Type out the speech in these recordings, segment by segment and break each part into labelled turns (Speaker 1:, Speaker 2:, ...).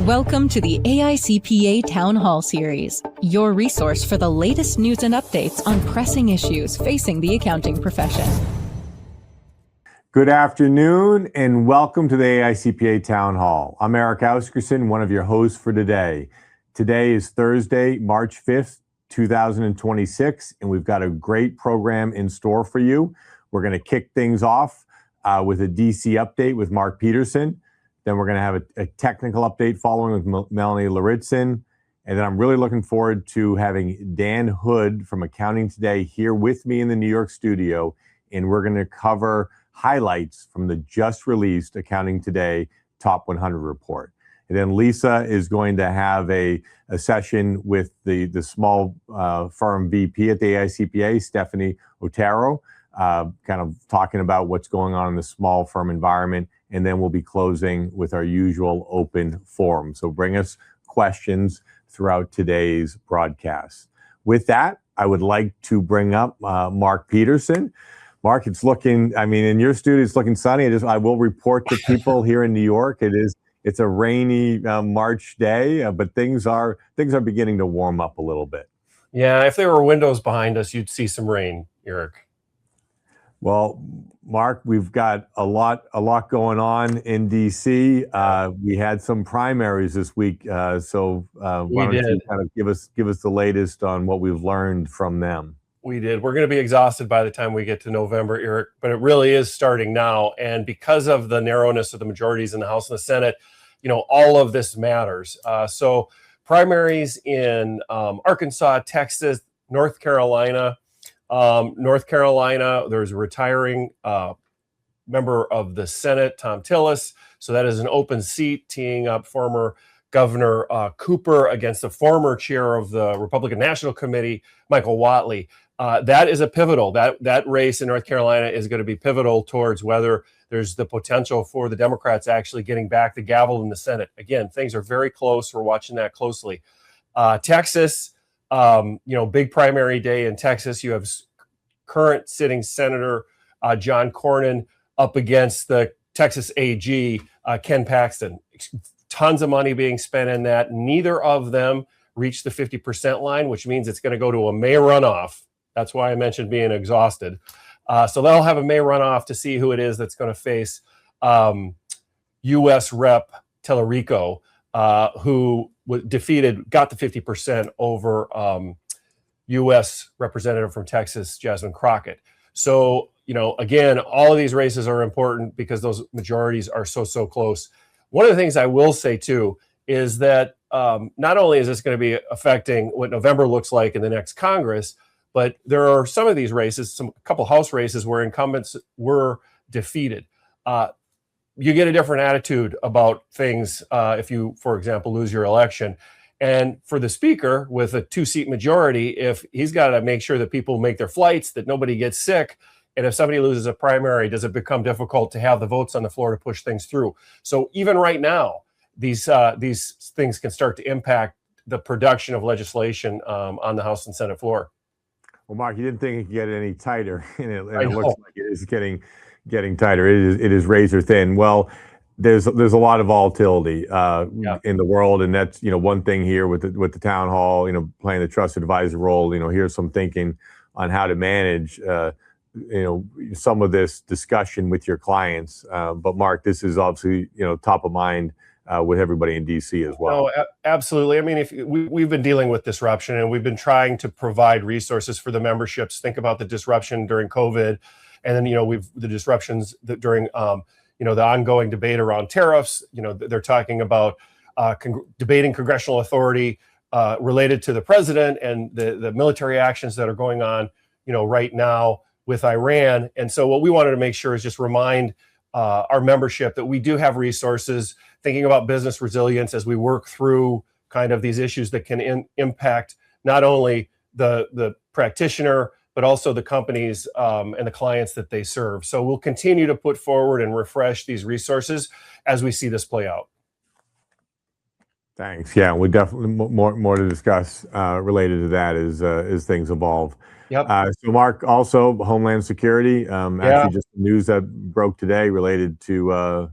Speaker 1: Welcome to the AICPA Town Hall Series, your resource for the latest news and updates on pressing issues facing the accounting profession.
Speaker 2: Good afternoon and welcome to the AICPA Town Hall. I'm Eric Auskerson, one of your hosts for today. Today is Thursday, March 5th, 2026, and we've got a great program in store for you. We're going to kick things off with a DC update with Mark Peterson. Then we're going to have a technical update following with Melanie Lauritsen. And then I'm really looking forward to having Dan Hood from Accounting Today here with me in the New York studio. And we're going to cover highlights from the just released Accounting Today Top 100 report. And then Lisa is going to have a session with the small firm VP at the AICPA, Stephanie Otero, kind of talking about what's going on in the small firm environment. And then we'll be closing with our usual open forum. So bring us questions throughout today's broadcast. With that, I would like to bring up Mark Peterson. Mark, it's looking, in your studio, it's looking sunny. I will report to people here in New York, it's a rainy March day, but things are beginning to warm up a little bit.
Speaker 3: Yeah, if there were windows behind us, you'd see some rain, Eric.
Speaker 2: Well, Mark, we've got a lot going on in DC. We had some primaries this week, so why don't you kind of give us the latest on what we've learned from them?
Speaker 3: We did. We're going to be exhausted by the time we get to November, Eric, but it really is starting now. And because of the narrowness of the majorities in the House and the Senate, all of this matters. So primaries in Arkansas, Texas, North Carolina. There's a retiring member of the Senate, Tom Tillis. So that is an open seat, teeing up former Governor Cooper against the former chair of the Republican National Committee, Michael Whatley. That is a pivotal. That race in North Carolina is going to be pivotal towards whether there's the potential for the Democrats actually getting back the gavel in the Senate. Again, things are very close. We're watching that closely. Texas. Big primary day in Texas. You have current sitting Senator John Cornyn up against the Texas AG, Ken Paxton. Tons of money being spent in that. Neither of them reached the 50% line, which means it's going to go to a May runoff. That's why I mentioned being exhausted. So they'll have a May runoff to see who it is that's going to face U.S. Rep. Tellerico, who got the 50% over U.S. Representative from Texas, Jasmine Crockett. So, again, all of these races are important because those majorities are so close. One of the things I will say, too, is that not only is this going to be affecting what November looks like in the next Congress, but there are some of these races, a couple House races where incumbents were defeated. You get a different attitude about things if you, for example, lose your election. And for the speaker with a 2-seat majority, if he's got to make sure that people make their flights, that nobody gets sick, and if somebody loses a primary, does it become difficult to have the votes on the floor to push things through? So even right now, these things can start to impact the production of legislation on the House and Senate floor.
Speaker 2: Well, Mark, you didn't think it could get any tighter, and it looks like it is getting tighter. It is razor thin. Well, there's a lot of volatility in the world, and that's one thing here with the town hall, playing the trusted advisor role. Here's some thinking on how to manage some of this discussion with your clients. But Mark, this is obviously top of mind with everybody in DC as well.
Speaker 3: Oh, absolutely. If we've been dealing with disruption, and we've been trying to provide resources for the memberships. Think about the disruption during COVID, and then the disruptions during the ongoing debate around tariffs. They're talking about debating congressional authority related to the president and the military actions that are going on, right now with Iran. And so what we wanted to make sure is just remind our membership that we do have resources, thinking about business resilience as we work through kind of these issues that can impact not only the practitioner, but also the companies and the clients that they serve. So we'll continue to put forward and refresh these resources as we see this play out.
Speaker 2: Thanks. Yeah, we definitely more to discuss related to that as things evolve.
Speaker 3: Yep.
Speaker 2: So Mark, also Homeland Security, actually just news that broke today related to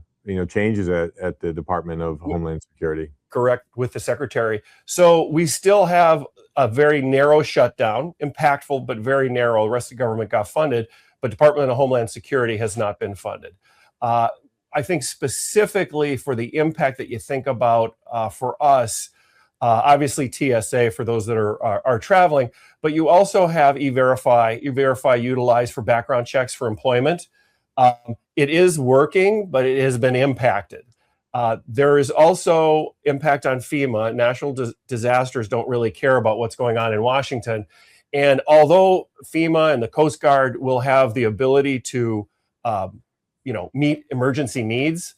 Speaker 2: changes at the Department of Homeland Security.
Speaker 3: Correct, with the secretary. So we still have a very narrow shutdown, impactful, but very narrow. The rest of the government got funded, but Department of Homeland Security has not been funded. I think specifically for the impact that you think about for us, obviously TSA for those that are traveling, but you also have E-Verify, Utilize for background checks for employment. It is working, but it has been impacted. There is also impact on FEMA. National disasters don't really care about what's going on in Washington. And although FEMA and the Coast Guard will have the ability to, meet emergency needs,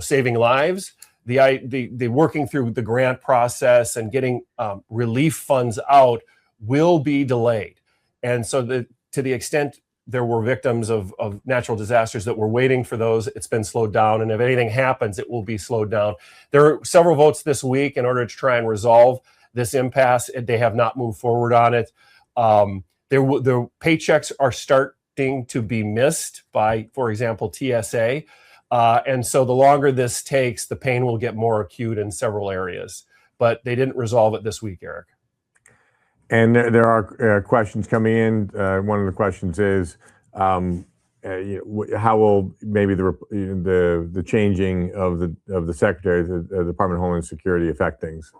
Speaker 3: saving lives, the working through the grant process and getting relief funds out will be delayed. And so to the extent there were victims of natural disasters that were waiting for those, it's been slowed down. And if anything happens, it will be slowed down. There are several votes this week in order to try and resolve this impasse. They have not moved forward on it. The paychecks are starting to be missed by, for example, TSA. And so the longer this takes, the pain will get more acute in several areas. But they didn't resolve it this week, Eric.
Speaker 2: And there are questions coming in. One of the questions is, how will maybe the changing of the Secretary of the Department of Homeland Security affect things?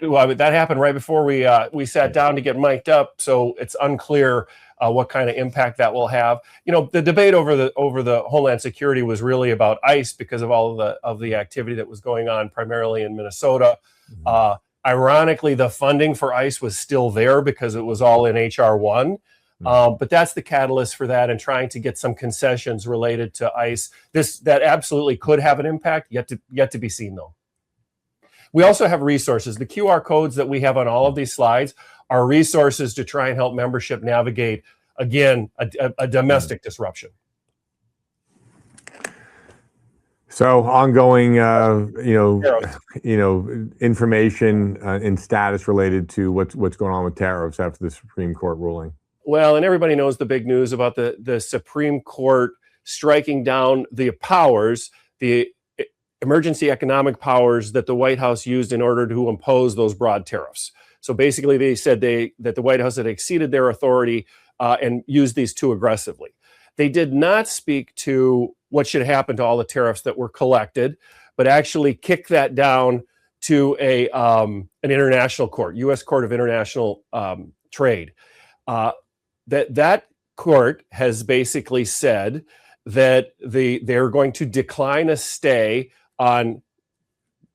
Speaker 3: Well, that happened right before we sat down to get mic'd up, so it's unclear what kind of impact that will have. The debate over the Homeland Security was really about ICE because of all of the activity that was going on primarily in Minnesota. Mm-hmm. Ironically, the funding for ICE was still there because it was all in HR 1. But that's the catalyst for that, and trying to get some concessions related to ICE. That absolutely could have an impact, yet to be seen, though. We also have resources. The QR codes that we have on all of these slides are resources to try and help membership navigate, again, a domestic disruption.
Speaker 2: So ongoing, information and status related to what's going on with tariffs after the Supreme Court ruling.
Speaker 3: Well, and everybody knows the big news about the Supreme Court striking down the powers, the emergency economic powers that the White House used in order to impose those broad tariffs. So basically, they said that the White House had exceeded their authority and used these too aggressively. They did not speak to what should happen to all the tariffs that were collected, but actually kick that down to an international court, U.S. Court of International Trade. That court has basically said that they're going to decline a stay on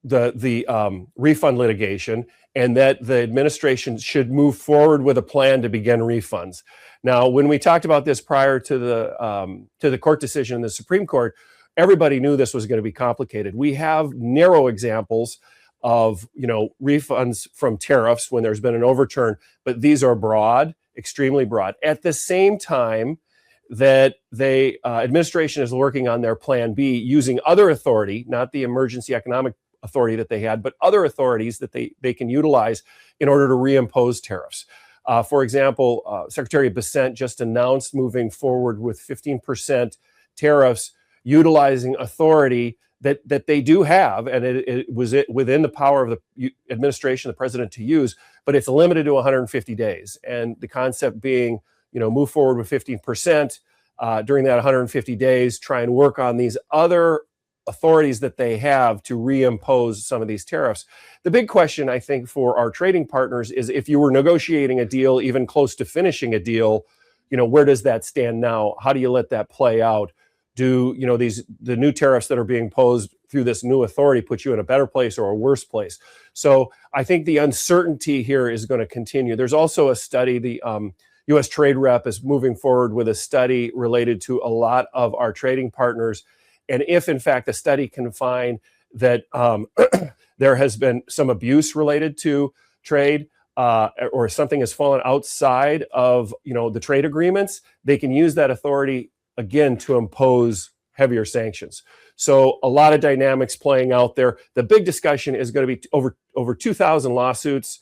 Speaker 3: the refund litigation, and that the administration should move forward with a plan to begin refunds. Now, when we talked about this prior to the court decision in the Supreme Court, everybody knew this was going to be complicated. We have narrow examples of refunds from tariffs when there's been an overturn, but these are broad, extremely broad. At the same time that the administration is working on their Plan B using other authority, not the emergency economic authority that they had, but other authorities that they can utilize in order to reimpose tariffs. For example, Secretary Bessent just announced moving forward with 15% tariffs, utilizing authority that they do have, and it was within the power of the administration, the president, to use, but it's limited to 150 days. And the concept being, move forward with 15% during that 150 days, try and work on these other authorities that they have to reimpose some of these tariffs. The big question, I think, for our trading partners is, if you were negotiating a deal, even close to finishing a deal, where does that stand now? How do you let that play out? Do the new tariffs that are being imposed through this new authority put you in a better place or a worse place? So I think the uncertainty here is going to continue. There's also a study, the U.S. Trade Rep is moving forward with a study related to a lot of our trading partners. And if, in fact, the study can find that there has been some abuse related to trade or something has fallen outside of the trade agreements, they can use that authority again to impose heavier sanctions. So a lot of dynamics playing out there. The big discussion is going to be over 2,000 lawsuits.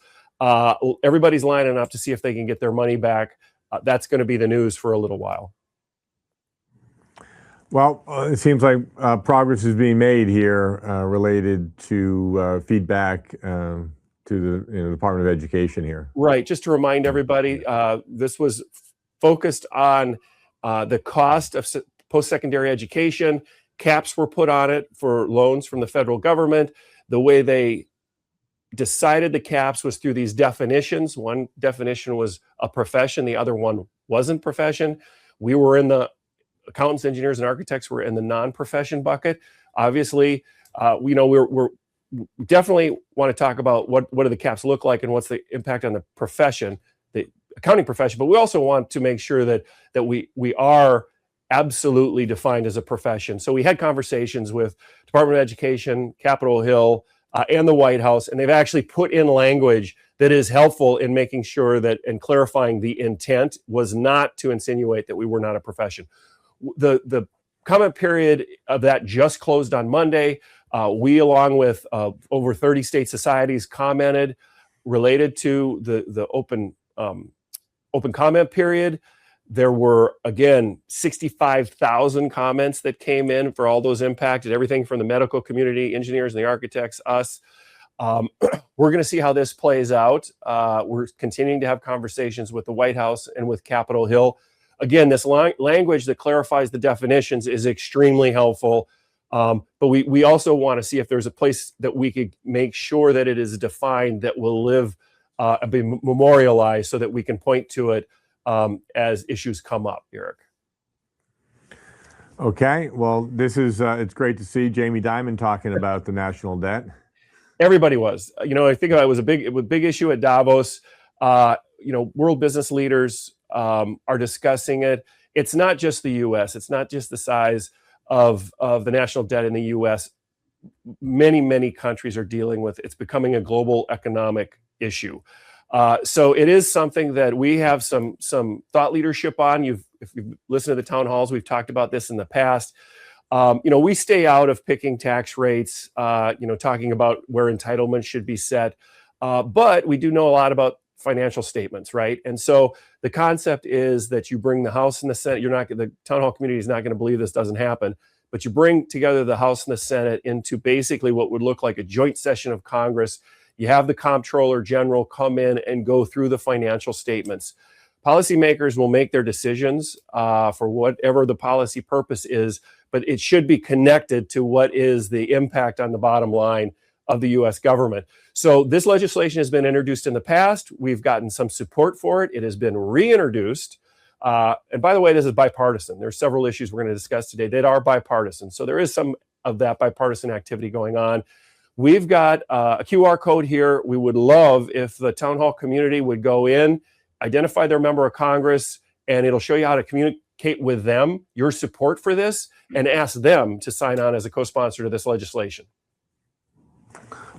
Speaker 3: Everybody's lining up to see if they can get their money back. That's going to be the news for a little while.
Speaker 2: Well, it seems like progress is being made here related to feedback to the Department of Education here.
Speaker 3: Right. Just to remind everybody, this was focused on the cost of post-secondary education. Caps were put on it for loans from the federal government. The way they decided the caps was through these definitions. One definition was a profession. The other one wasn't profession. We were in the accountants, engineers, and architects were in the non-profession bucket. Obviously, we definitely want to talk about what do the caps look like and what's the impact on the profession, the accounting profession. But we also want to make sure that we are absolutely defined as a profession. So we had conversations with Department of Education, Capitol Hill, and the White House, and they've actually put in language that is helpful in making sure that and clarifying the intent was not to insinuate that we were not a profession. The comment period of that just closed on Monday. We, along with over 30 state societies, commented related to the open comment period. There were, again, 65,000 comments that came in for all those impacted, everything from the medical community, engineers and the architects, us. We're going to see how this plays out. We're continuing to have conversations with the White House and with Capitol Hill. Again, this language that clarifies the definitions is extremely helpful. But we also want to see if there's a place that we could make sure that it is defined that will live and be memorialized so that we can point to it as issues come up, Eric.
Speaker 2: Okay, well, this is it's great to see Jamie Dimon talking about the national debt.
Speaker 3: Everybody was. I think it was a big issue at Davos. World business leaders are discussing it. It's not just the U.S. It's not just the size of the national debt in the U.S. Many countries are dealing with. It's becoming a global economic issue. So it is something that we have some thought leadership on. If you've listened to the town halls, we've talked about this in the past. We stay out of picking tax rates, talking about where entitlements should be set. But we do know a lot about financial statements, right? And so the concept is that you bring the House and the Senate. The town hall community is not going to believe this doesn't happen, but you bring together the House and the Senate into basically what would look like a joint session of Congress. You have the Comptroller General come in and go through the financial statements. Policymakers will make their decisions for whatever the policy purpose is, but it should be connected to what is the impact on the bottom line of the U.S. government. So this legislation has been introduced in the past. We've gotten some support for it. It has been reintroduced. And by the way, this is bipartisan. There's several issues we're going to discuss today that are bipartisan. So there is some of that bipartisan activity going on. We've got a QR code here. We would love if the town hall community would go in, identify their member of Congress, and it'll show you how to communicate with them, your support for this, and ask them to sign on as a co-sponsor to this legislation.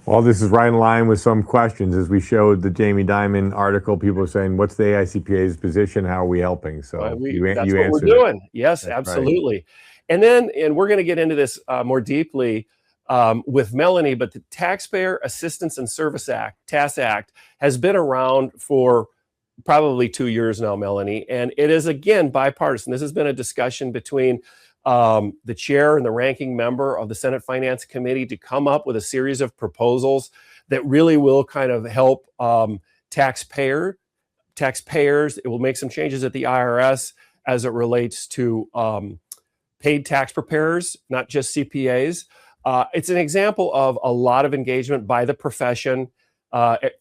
Speaker 2: Well, this is right in line with some questions. As we showed the Jamie Dimon article, people are saying, what's the AICPA's position? How are we helping? So
Speaker 3: that's
Speaker 2: you
Speaker 3: what
Speaker 2: answered
Speaker 3: we're doing.
Speaker 2: it.
Speaker 3: Yes,
Speaker 2: That's
Speaker 3: absolutely. Right. And we're going to get into this more deeply with Melanie, but the Taxpayer Assistance and Service Act, TAS Act, has been around for probably 2 years now, Melanie, and it is, again, bipartisan. This has been a discussion between the chair and the ranking member of the Senate Finance Committee to come up with a series of proposals that really will kind of help taxpayers. It will make some changes at the IRS as it relates to paid tax preparers, not just CPAs. It's an example of a lot of engagement by the profession.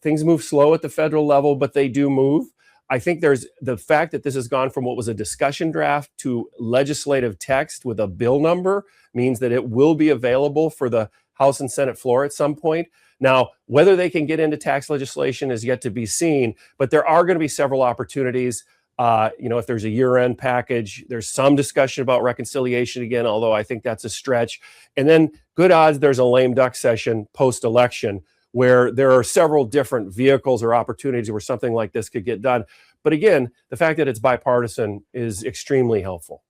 Speaker 3: Things move slow at the federal level, but they do move. I think there's the fact that this has gone from what was a discussion draft to legislative text with a bill number means that it will be available for the House and Senate floor at some point. Now, whether they can get into tax legislation is yet to be seen, but there are going to be several opportunities. If there's a year-end package, there's some discussion about reconciliation again, although I think that's a stretch. And then good odds there's a lame duck session post-election where there are several different vehicles or opportunities where something like this could get done. But again, the fact that it's bipartisan is extremely helpful.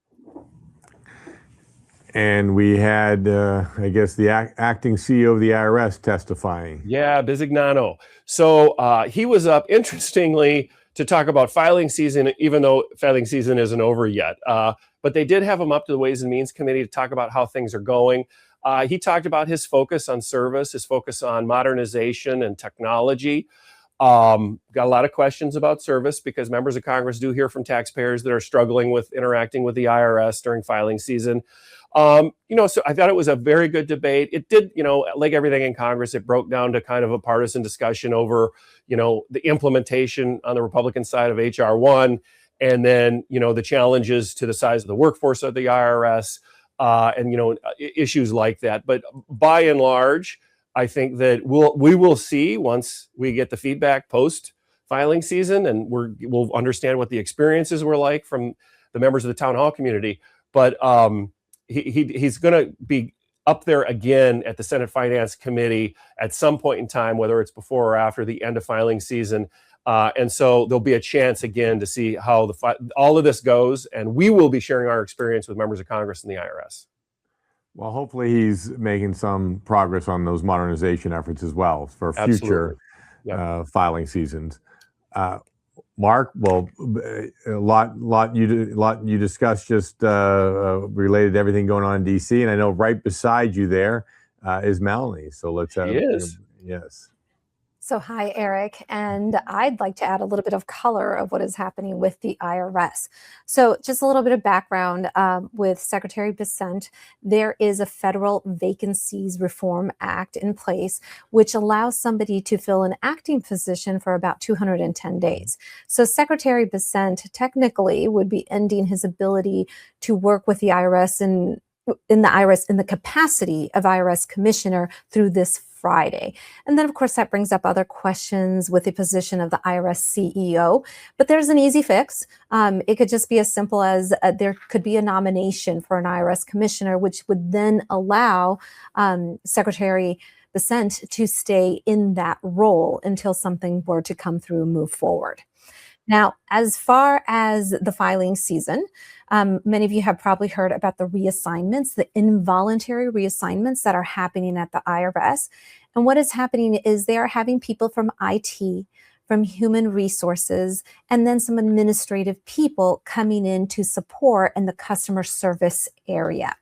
Speaker 2: And we had, I guess, the acting CEO of the IRS testifying.
Speaker 3: Yeah, Bisignano. So he was up, interestingly, to talk about filing season, even though filing season isn't over yet. But they did have him up to the Ways and Means Committee to talk about how things are going. He talked about his focus on service, his focus on modernization and technology. Got a lot of questions about service because members of Congress do hear from taxpayers that are struggling with interacting with the IRS during filing season. So I thought it was a very good debate. It did, like everything in Congress, it broke down to kind of a partisan discussion over, the implementation on the Republican side of H.R. 1, and then, the challenges to the size of the workforce of the IRS, and, issues like that. But by and large, I think that we will see once we get the feedback post filing season, and we'll understand what the experiences were like from the members of the town hall community. But he's going to be up there again at the Senate Finance Committee at some point in time, whether it's before or after the end of filing season. And so there'll be a chance again to see how all of this goes, and we will be sharing our experience with members of Congress and the IRS.
Speaker 2: Well, hopefully he's making some progress on those modernization efforts as well for future filing seasons. Mark, well, a lot you discussed just related to everything going on in DC, and I know right beside you there is Melanie. So let's have. Yes.
Speaker 4: So hi, Eric, and I'd like to add a little bit of color of what is happening with the IRS. So just a little bit of background with Secretary Bessent, there is a Federal Vacancies Reform Act in place, which allows somebody to fill an acting position for about 210 days. So Secretary Bessent technically would be ending his ability to work with the IRS in the capacity of IRS commissioner through this Friday. And then, of course, that brings up other questions with the position of the IRS CEO. But there's an easy fix. It could just be as simple as there could be a nomination for an IRS commissioner, which would then allow Secretary Bessent to stay in that role until something were to come through and move forward. Now, as far as the filing season, many of you have probably heard about the reassignments, the involuntary reassignments that are happening at the IRS. And what is happening is they are having people from IT, from human resources, and then some administrative people coming in to support in the customer service area.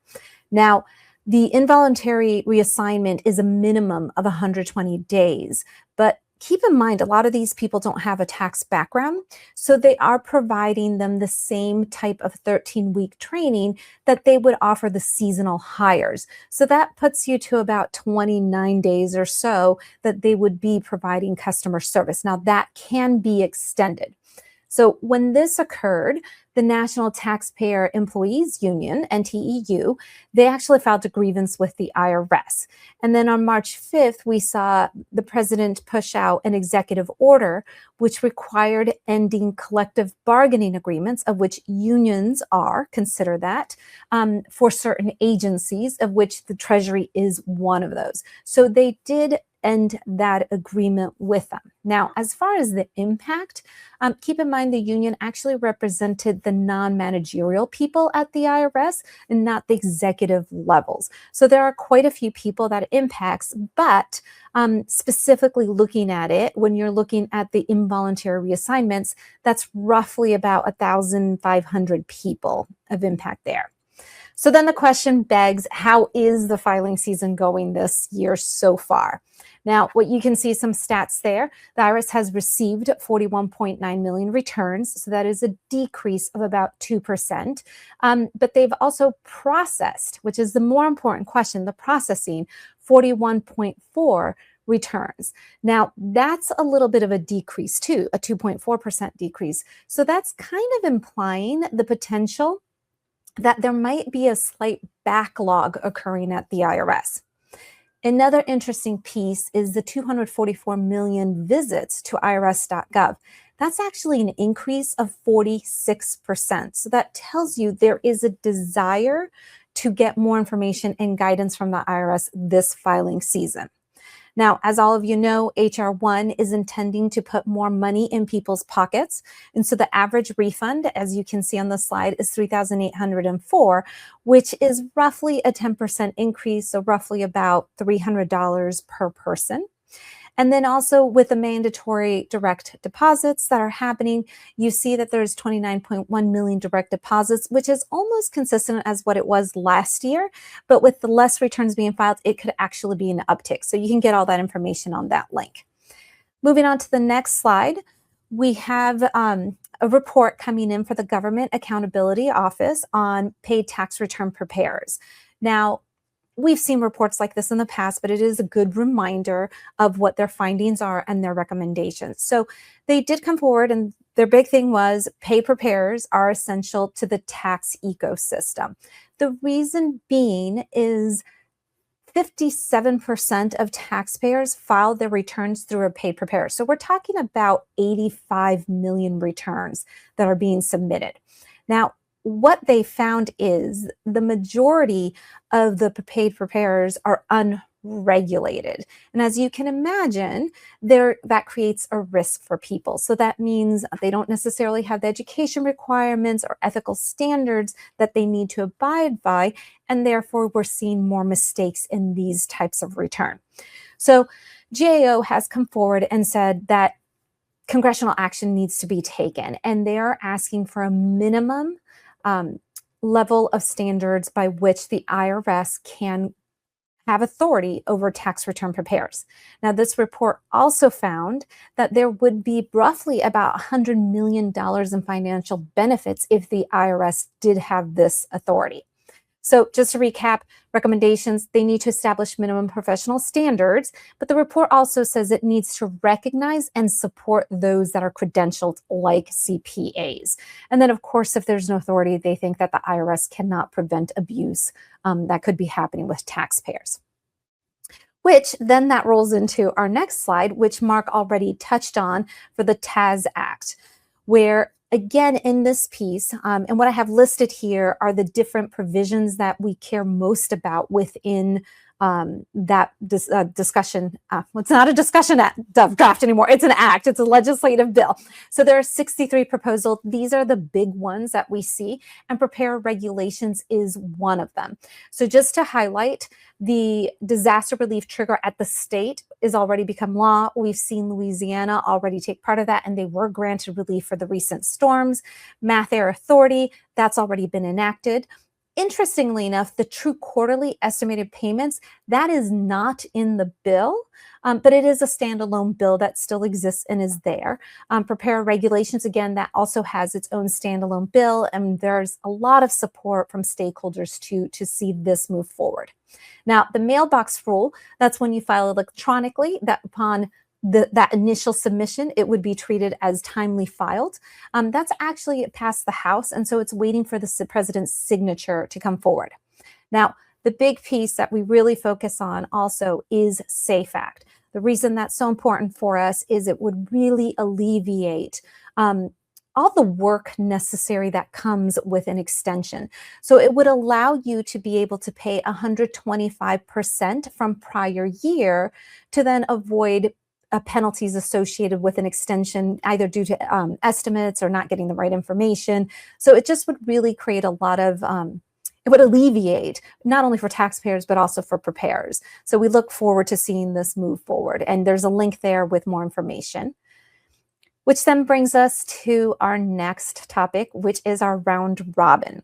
Speaker 4: Now, the involuntary reassignment is a minimum of 120 days, but keep in mind, a lot of these people don't have a tax background, so they are providing them the same type of 13-week training that they would offer the seasonal hires. So that puts you to about 29 days or so that they would be providing customer service. Now, that can be extended. So when this occurred, the National Taxpayer Employees Union, NTEU, they actually filed a grievance with the IRS. And then on March 5th, we saw the president push out an executive order which required ending collective bargaining agreements, of which unions are, consider that, for certain agencies, of which the Treasury is one of those. So they did end that agreement with them. Now, as far as the impact, keep in mind the union actually represented the non-managerial people at the IRS and not the executive levels. So there are quite a few people that it impacts, but specifically looking at it, when you're looking at the involuntary reassignments, that's roughly about 1,500 people of impact there. So then the question begs, how is the filing season going this year so far? Now, what you can see some stats there, the IRS has received 41.9 million returns, so that is a decrease of about 2%. But they've also processed, which is the more important question, the processing, 41.4 returns. Now, that's a little bit of a decrease too, a 2.4% decrease. So that's kind of implying the potential that there might be a slight backlog occurring at the IRS. Another interesting piece is the 244 million visits to irs.gov. That's actually an increase of 46%. So that tells you there is a desire to get more information and guidance from the IRS this filing season. Now, as all of you know, H.R. 1 is intending to put more money in people's pockets. And so the average refund, as you can see on the slide, is $3,804, which is roughly a 10% increase, so roughly about $300 per person. And then also with the mandatory direct deposits that are happening, you see that there's 29.1 million direct deposits, which is almost consistent as what it was last year. But with the less returns being filed, it could actually be an uptick. So you can get all that information on that link. Moving on to the next slide, we have a report coming in for the Government Accountability Office on paid tax return preparers. Now, we've seen reports like this in the past, but it is a good reminder of what their findings are and their recommendations. So they did come forward, and their big thing was pay preparers are essential to the tax ecosystem. The reason being is 57% of taxpayers filed their returns through a paid preparer. So we're talking about 85 million returns that are being submitted. Now, what they found is the majority of the paid preparers are unregulated. And as you can imagine, that creates a risk for people. So that means they don't necessarily have the education requirements or ethical standards that they need to abide by. And therefore, we're seeing more mistakes in these types of return. So GAO has come forward and said that congressional action needs to be taken. And they are asking for a minimum level of standards by which the IRS can have authority over tax return preparers. Now, this report also found that there would be roughly about $100 million in financial benefits if the IRS did have this authority. So just to recap, recommendations, they need to establish minimum professional standards, but the report also says it needs to recognize and support those that are credentialed like CPAs. And then, of course, if there's no authority, they think that the IRS cannot prevent abuse that could be happening with taxpayers. Which then that rolls into our next slide, which Mark already touched on for the TAS Act, where again, in this piece, and what I have listed here are the different provisions that we care most about within that discussion. It's not a discussion draft anymore. It's an act. It's a legislative bill. So there are 63 proposals. These are the big ones that we see, and prepare regulations is one of them. So just to highlight, the disaster relief trigger at the state is already become law. We've seen Louisiana already take part of that, and they were granted relief for the recent storms. Math Air Authority, that's already been enacted. Interestingly enough, the true quarterly estimated payments, that is not in the bill, but it is a standalone bill that still exists and is there. Prepare regulations, again, that also has its own standalone bill, and there's a lot of support from stakeholders to see this move forward. Now, the mailbox rule, that's when you file electronically, that upon that initial submission, it would be treated as timely filed. That's actually passed the House, and so it's waiting for the president's signature to come forward. Now, the big piece that we really focus on also is SAFE Act. The reason that's so important for us is it would really alleviate all the work necessary that comes with an extension. So it would allow you to be able to pay 125% from prior year to then avoid penalties associated with an extension, either due to estimates or not getting the right information. So it just would really create a lot of, it would alleviate, not only for taxpayers, but also for preparers. So we look forward to seeing this move forward. And there's a link there with more information, which then brings us to our next topic, which is our round robin.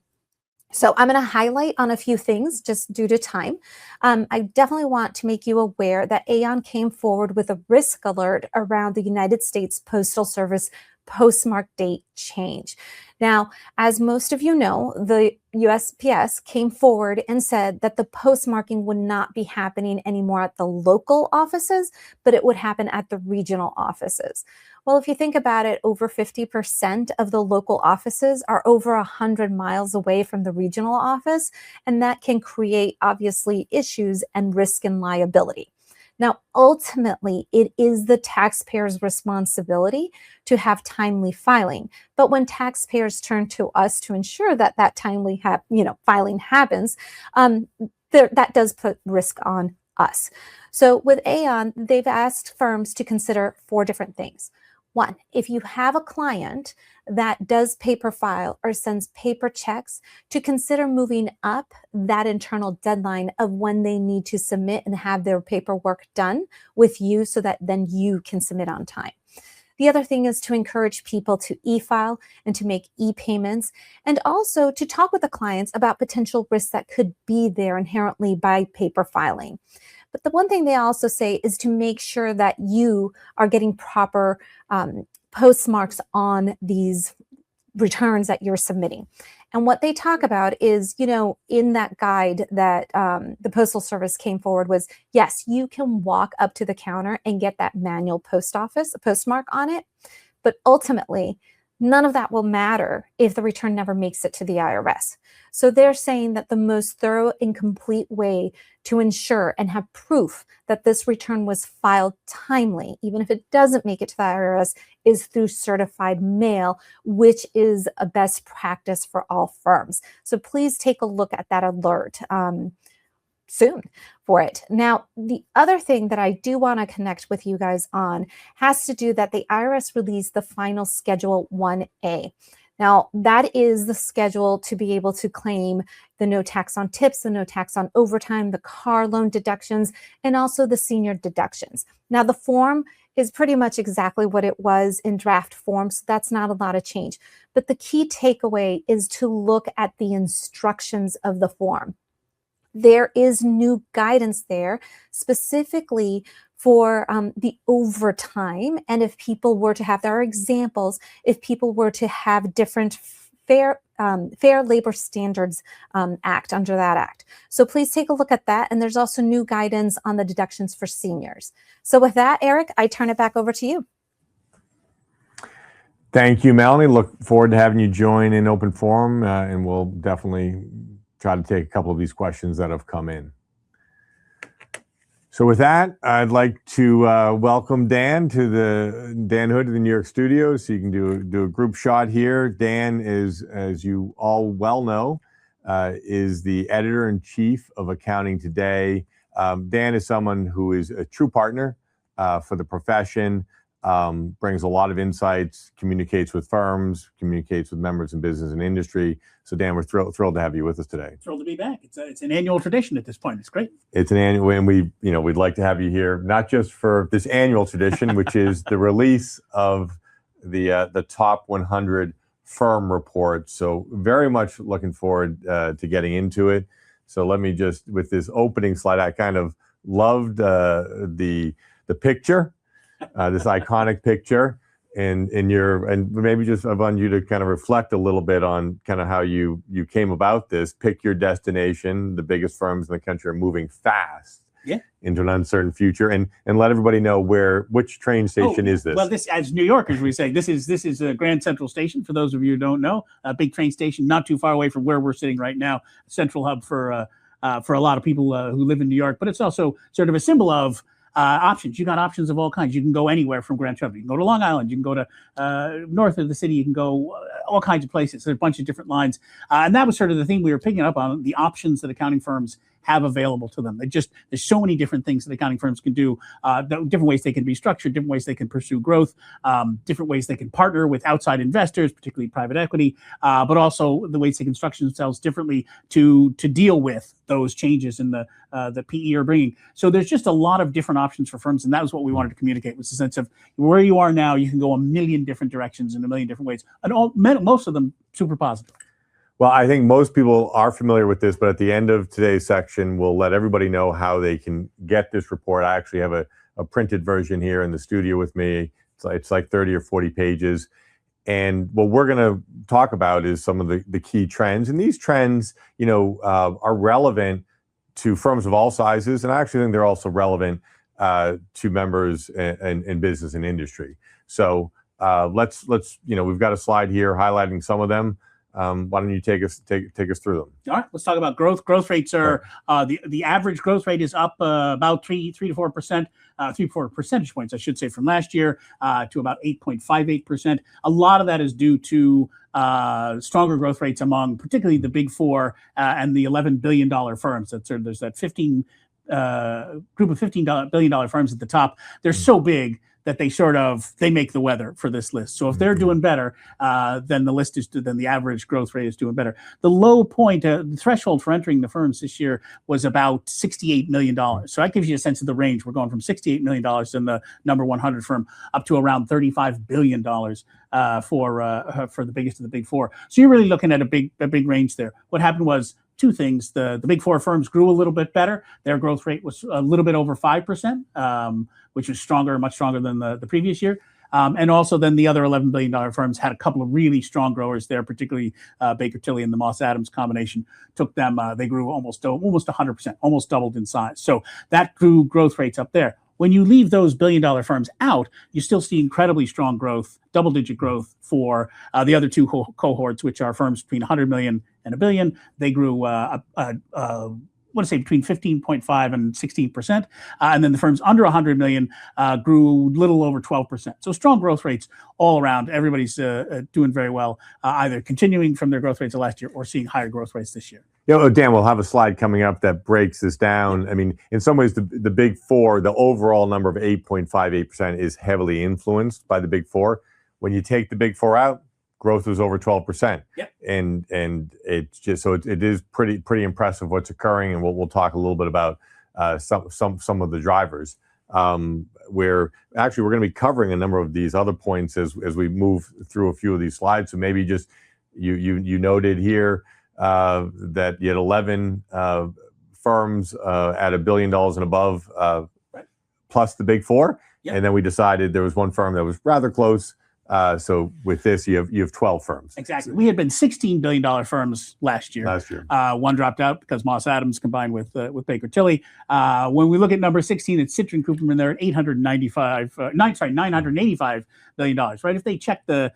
Speaker 4: So I'm going to highlight on a few things just due to time. I definitely want to make you aware that Aon came forward with a risk alert around the United States Postal Service postmark date change. Now, as most of you know, the USPS came forward and said that the postmarking would not be happening anymore at the local offices, but it would happen at the regional offices. Well, if you think about it, over 50% of the local offices are over 100 miles away from the regional office, and that can create, obviously, issues and risk and liability. Now, ultimately, it is the taxpayer's responsibility to have timely filing. But when taxpayers turn to us to ensure that that timely filing happens, that does put risk on us. So with Aon, they've asked firms to consider 4 different things. One, if you have a client that does paper file or sends paper checks, to consider moving up that internal deadline of when they need to submit and have their paperwork done with you so that then you can submit on time. The other thing is to encourage people to e-file and to make e-payments, and also to talk with the clients about potential risks that could be there inherently by paper filing. But the one thing they also say is to make sure that you are getting proper postmarks on these returns that you're submitting. And what they talk about is, in that guide that the Postal Service came forward was, yes, you can walk up to the counter and get that manual postmark on it. But ultimately, none of that will matter if the return never makes it to the IRS. So they're saying that the most thorough and complete way to ensure and have proof that this return was filed timely, even if it doesn't make it to the IRS, is through certified mail, which is a best practice for all firms. So please take a look at that alert soon for it. Now, the other thing that I do want to connect with you guys on has to do that the IRS released the final Schedule 1A. Now, that is the schedule to be able to claim the no tax on tips, the no tax on overtime, the car loan deductions, and also the senior deductions. Now, the form is pretty much exactly what it was in draft form, so that's not a lot of change. But the key takeaway is to look at the instructions of the form. There is new guidance there specifically for the overtime. And if people were to have, there are examples, if people were to have different Fair Labor Standards Act under that act. So please take a look at that. And there's also new guidance on the deductions for seniors. So with that, Eric, I turn it back over to you.
Speaker 2: Thank you, Melanie. Look forward to having you join in open forum, and we'll definitely try to take a couple of these questions that have come in. So with that, I'd like to welcome Dan Hood to the New York studios. So you can do a group shot here. Dan is, as you all well know, is the editor-in-chief of Accounting Today. Dan is someone who is a true partner for the profession, brings a lot of insights, communicates with firms, communicates with members in business and industry. So Dan, we're thrilled to have you with us today.
Speaker 5: Thrilled to be back. It's an annual tradition at this point. It's great.
Speaker 2: It's an annual, and we'd like to have you here, not just for this annual tradition, which is the release of the top 100 firm report. So very much looking forward to getting into it. So let me just, with this opening slide, I kind of loved the picture. This iconic picture, and maybe just I want you to kind of reflect a little bit on kind of how you came about this. Pick your destination. The biggest firms in the country are moving fast into an uncertain future, and let everybody know which train station is this.
Speaker 5: Well, this, as New Yorkers, we say this is a Grand Central Station. For those of you who don't know, a big train station, not too far away from where we're sitting right now. Central hub for a lot of people who live in New York, but it's also sort of a symbol of options. You got options of all kinds. You can go anywhere from Grand Central. You can go to Long Island. You can go to north of the city. You can go all kinds of places. There's a bunch of different lines. And that was sort of the thing we were picking up on, the options that accounting firms have available to them. There's so many different things that accounting firms can do, different ways they can be structured, different ways they can pursue growth, different ways they can partner with outside investors, particularly private equity, but also the ways they can structure themselves differently to deal with those changes in the PE are bringing. So there's just a lot of different options for firms, and that was what we wanted to communicate, was the sense of where you are now, you can go a million different directions in a million different ways, and most of them super positive.
Speaker 2: Well, I think most people are familiar with this, but at the end of today's section, we'll let everybody know how they can get this report. I actually have a printed version here in the studio with me. It's like 30 or 40 pages. And what we're going to talk about is some of the key trends. And these trends, are relevant to firms of all sizes. And I actually think they're also relevant to members in business and industry. So let's we've got a slide here highlighting some of them. Why don't you take us through them?
Speaker 5: All right, let's talk about growth. Growth rates are the average growth rate is up about 3 to 4%, 3-4 percentage points, I should say, from last year to about 8.58%. A lot of that is due to stronger growth rates among particularly the big four and the $11 billion firms. There's that group of $15 billion firms at the top. They're so big that they make the weather for this list. So if they're doing better, then the average growth rate is doing better. The low point, the threshold for entering the firms this year was about $68 million. So that gives you a sense of the range. We're going from $68 million in the number 100 firm up to around $35 billion for the biggest of the big four. So you're really looking at a big range there. What happened was two things. The big four firms grew a little bit better. Their growth rate was a little bit over 5%, which was much stronger than the previous year. And also then the other $11 billion firms had a couple of really strong growers there, particularly Baker Tilly and the Moss Adams combination took them, they grew almost 100%, almost doubled in size. So that grew growth rates up there. When you leave those billion-dollar firms out, you still see incredibly strong growth, double-digit growth for the other two cohorts, which are firms between 100 million and $1 billion. They grew, between 15.5 and 16%. And then the firms under 100 million grew a little over 12%. So strong growth rates all around. Everybody's doing very well, either continuing from their growth rates of last year or seeing higher growth rates this year.
Speaker 2: Dan, we'll have a slide coming up that breaks this down. I mean, in some ways, the big four, the overall number of 8.58% is heavily influenced by the big four. When you take the big four out, growth was over 12%.
Speaker 5: Yep.
Speaker 2: And it's just, so it is pretty impressive what's occurring. And we'll talk a little bit about some of the drivers. Where actually we're going to be covering a number of these other points as we move through a few of these slides. So maybe just you noted here that you had 11 firms at $1 billion and above,
Speaker 5: right,
Speaker 2: plus the big four.
Speaker 5: Yep.
Speaker 2: And then we decided there was one firm that was rather close. So with this, you have 12 firms.
Speaker 5: Exactly. We had been $16 billion firms last year. One dropped out because Moss Adams combined with Baker Tilly. When we look at number 16, it's Citrin Cooperman. They're at $985 billion. Right? If they check the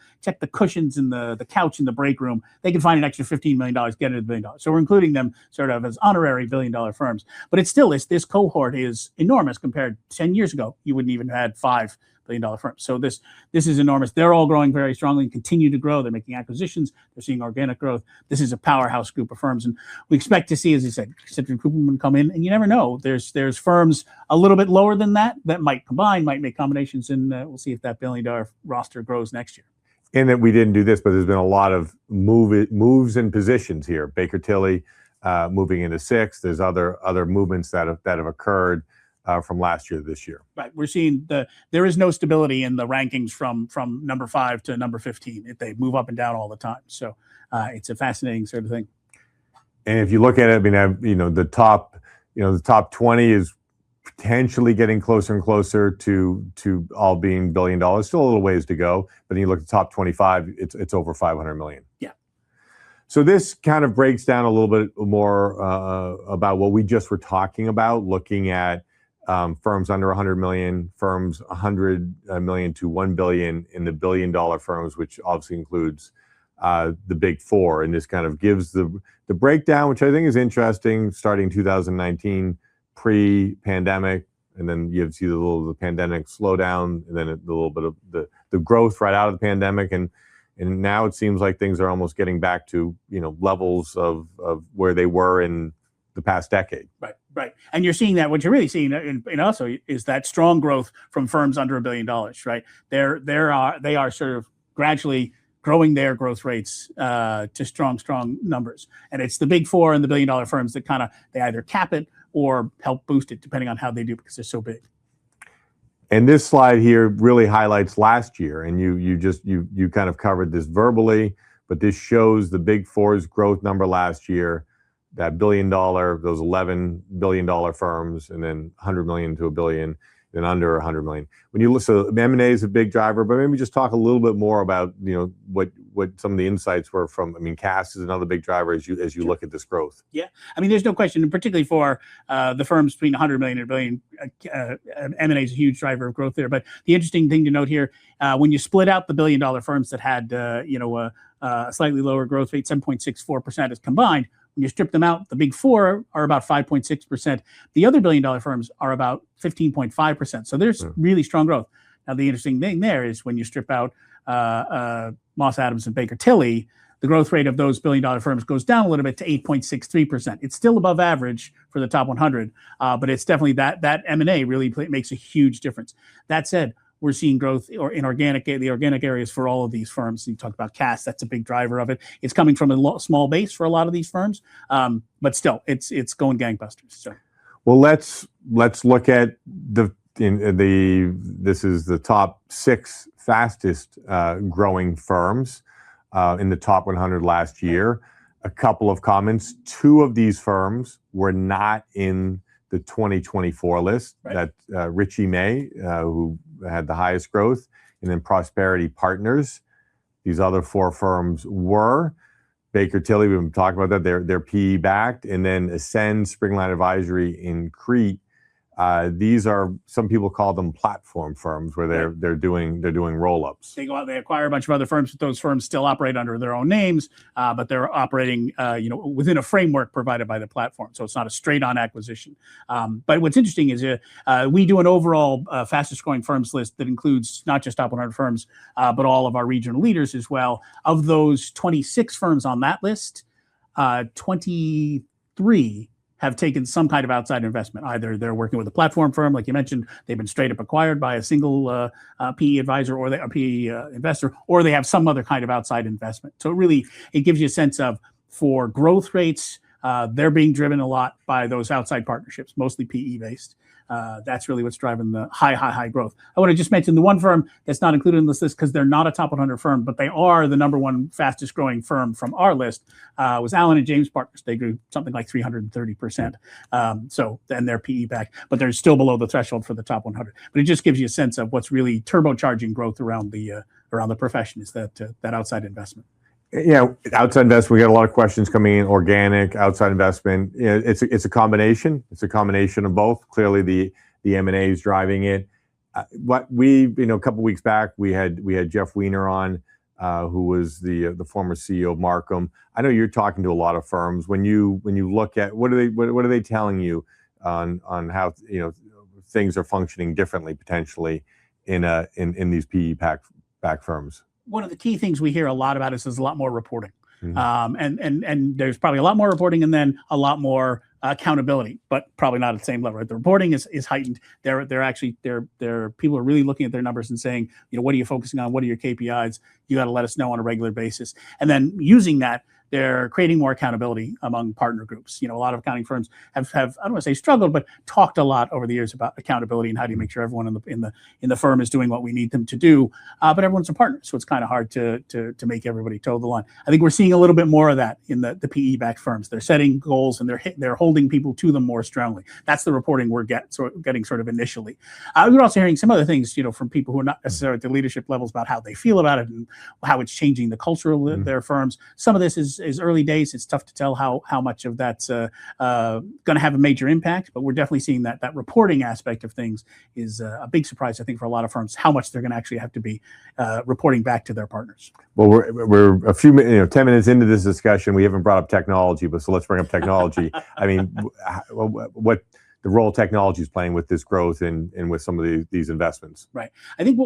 Speaker 5: cushions in the couch in the break room, they can find an extra $15 million, get it to $1 billion. So we're including them sort of as honorary $1 billion firms. But it's still this cohort is enormous compared to 10 years ago. You wouldn't even have had $5 billion firms. So this is enormous. They're all growing very strongly and continue to grow. They're making acquisitions. They're seeing organic growth. This is a powerhouse group of firms, and we expect to see, as you said, Citrin Cooperman come in. And you never know. There's firms a little bit lower than that might combine, might make combinations, and we'll see if that $1 billion roster grows next year.
Speaker 2: And that we didn't do this, but there's been a lot of moves and positions here. Baker Tilly moving into 6. There's other movements that have occurred from last year to this year.
Speaker 5: Right. We're seeing there is no stability in the rankings from number 5 to number 15. They move up and down all the time. So it's a fascinating sort of thing.
Speaker 2: And if you look at it, I mean, the top 20 is potentially getting closer and closer to all being $1 billion. Still a little ways to go, but then you look at the top 25, it's over 500 million.
Speaker 5: Yeah.
Speaker 2: So this kind of breaks down a little bit more about what we just were talking about, looking at firms under 100 million, firms 100 million to 1 billion, in the $1 billion firms, which obviously includes the big four. And this kind of gives the breakdown, which I think is interesting, starting 2019, pre-pandemic, and then you see the pandemic slowdown, and then a little bit of the growth right out of the pandemic, and now it seems like things are almost getting back to levels of where they were in the past decade.
Speaker 5: Right. And you're seeing that. What you're really seeing in also is that strong growth from firms under $1 billion. Right. They are sort of gradually growing their growth rates to strong numbers. And it's the big four and the $1 billion firms that they either cap it or help boost it, depending on how they do, because they're so big.
Speaker 2: And this slide here really highlights last year, and you kind of covered this verbally, but this shows the big four's growth number last year, that $1 billion, those $11 billion firms, and then 100 million to $1 billion, then under 100 million. When you look, so M&A is a big driver, but maybe just talk a little bit more about what some of the insights were from. I mean, CAS is another big driver as you
Speaker 5: Sure.
Speaker 2: look at this growth.
Speaker 5: Yeah, I mean, there's no question, and particularly for the firms between 100 million and $1 billion, M&A is a huge driver of growth there. But the interesting thing to note here, when you split out the $1 billion firms that had a slightly lower growth rate, 7.64% is combined. When you strip them out, the big four are about 5.6%. The other $1 billion firms are about 15.5%. So there's really strong growth. Now, the interesting thing there is when you strip out Moss Adams and Baker Tilly, the growth rate of those $1 billion firms goes down a little bit to 8.63%. It's still above average for the top 100, but it's definitely that M&A really makes a huge difference. That said, we're seeing growth or in the organic areas for all of these firms. You talked about CAS, that's a big driver of it. It's coming from a small base for a lot of these firms, but still, it's going gangbusters. So,
Speaker 2: well, let's look at this is the top 6 fastest growing firms in the top 100 last year. A couple of comments. 2 of these firms were not in the 2024 list. Right. That Richie May, who had the highest growth, and then Prosperity Partners. These other 4 firms were Baker Tilly. We've been talking about that. They're PE backed, and then Ascend, Springline Advisory, and Crete. These are, some people call them platform firms, where they're doing roll-ups.
Speaker 5: They go out, they acquire a bunch of other firms, but those firms still operate under their own names, but they're operating within a framework provided by the platform. So it's not a straight-on acquisition. But what's interesting is we do an overall fastest growing firms list that includes not just top 100 firms, but all of our regional leaders as well. Of those 26 firms on that list, 23 have taken some kind of outside investment. Either they're working with a platform firm, like you mentioned, they've been straight up acquired by a single PE advisor or a PE investor, or they have some other kind of outside investment. So it gives you a sense of, for growth rates, they're being driven a lot by those outside partnerships, mostly PE based. That's really what's driving the high growth. I want to just mention the one firm that's not included in this list because they're not a top 100 firm, but they are the #1 fastest growing firm from our list, was Allen & James Partners. They grew something like 330%. Then they're PE backed, but they're still below the threshold for the top 100. But it just gives you a sense of what's really turbocharging growth around the profession, is that outside investment.
Speaker 2: Yeah, outside investment. We got a lot of questions coming in. Organic, outside investment. It's a combination. It's a combination of both. Clearly, the M&A is driving it. A couple weeks back, we had Jeff Weiner on, who was the former CEO of Markham. I know you're talking to a lot of firms. When you look at what are they telling you on how things are functioning differently potentially in these PE backed firms?
Speaker 5: One of the key things we hear a lot about is there's a lot more reporting.
Speaker 2: Mm-hmm.
Speaker 5: And there's probably a lot more reporting and then a lot more accountability, but probably not at the same level. Right? The reporting is heightened. They're people are really looking at their numbers and saying, what are you focusing on? What are your KPIs? You got to let us know on a regular basis. And then using that, they're creating more accountability among partner groups. A lot of accounting firms have I don't want to say struggled, but talked a lot over the years about accountability and how do you make sure everyone in the firm is doing what we need them to do. But everyone's a partner, so it's kind of hard to make everybody toe the line. I think we're seeing a little bit more of that in the PE-backed firms. They're setting goals and they're holding people to them more strongly. That's the reporting we're getting sort of initially. We're also hearing some other things, from people who are not necessarily at the leadership levels about how they feel about it and how it's changing the culture of their firms. Some of this is early days. It's tough to tell how much of that's going to have a major impact, but we're definitely seeing that reporting aspect of things is a big surprise, I think, for a lot of firms, how much they're going to actually have to be reporting back to their partners.
Speaker 2: Well, we're a few 10 minutes into this discussion. We haven't brought up technology, so let's bring up technology. I mean, what the role technology is playing with this growth and with some of these investments.
Speaker 5: Right. I think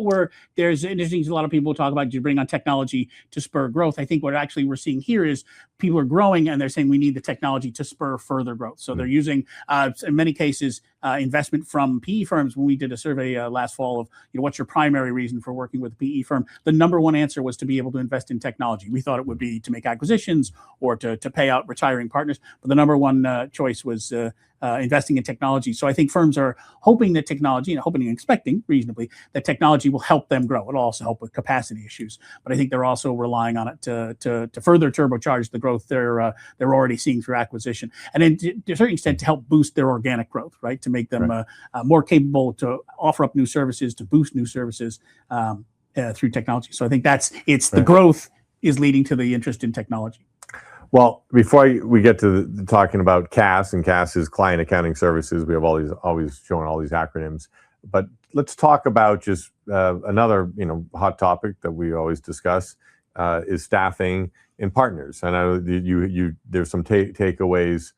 Speaker 5: there's interesting, a lot of people talk about, you bring on technology to spur growth. I think what actually we're seeing here is people are growing and they're saying we need the technology to spur further growth. So they're using, in many cases, investment from PE firms. When we did a survey last fall of, what's your primary reason for working with a PE firm, the #1 answer was to be able to invest in technology. We thought it would be to make acquisitions or to pay out retiring partners, but the #1 choice was investing in technology. So I think firms are hoping that technology, hoping and expecting reasonably that technology will help them grow. It'll also help with capacity issues, but I think they're also relying on it to further turbocharge the growth they're already seeing through acquisition, and then to a certain extent to help boost their organic growth, right? To make them more capable to offer up new services, to boost new services through technology. So I think the growth is leading to the interest in technology.
Speaker 2: Well, before we get to talking about CAS, and CAS is Client Accounting Services, we have always shown all these acronyms. But let's talk about just another hot topic that we always discuss is staffing and partners. And I know there's some takeaways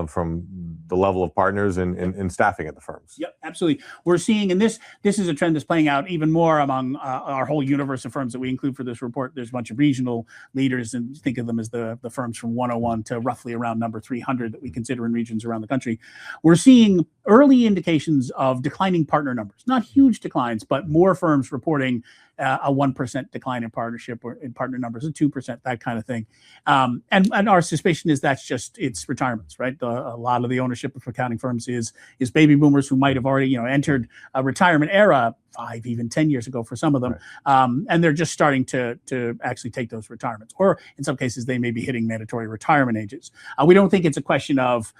Speaker 2: from the level of partners and staffing at the firms.
Speaker 5: Yep, absolutely. We're seeing, and this is a trend that's playing out even more among our whole universe of firms that we include for this report. There's a bunch of regional leaders, and think of them as the firms from 101 to roughly around number 300 that we consider in regions around the country. We're seeing early indications of declining partner numbers, not huge declines, but more firms reporting a 1% decline in partnership or in partner numbers, a 2%, that kind of thing. And our suspicion is that's just it's retirements, right? A lot of the ownership of accounting firms is baby boomers who might have already entered a retirement era 5, even 10 years ago for some of them, right. And they're just starting to actually take those retirements, or in some cases they may be hitting mandatory retirement ages. We don't think it's a question of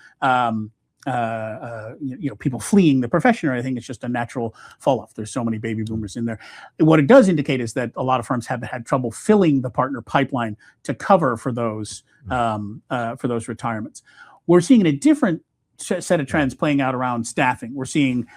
Speaker 5: people fleeing the profession or anything. It's just a natural fall off. There's so many baby boomers in there. What it does indicate is that a lot of firms have had trouble filling the partner pipeline to cover for those retirements. We're seeing a different set of trends playing out around staffing. We're seeing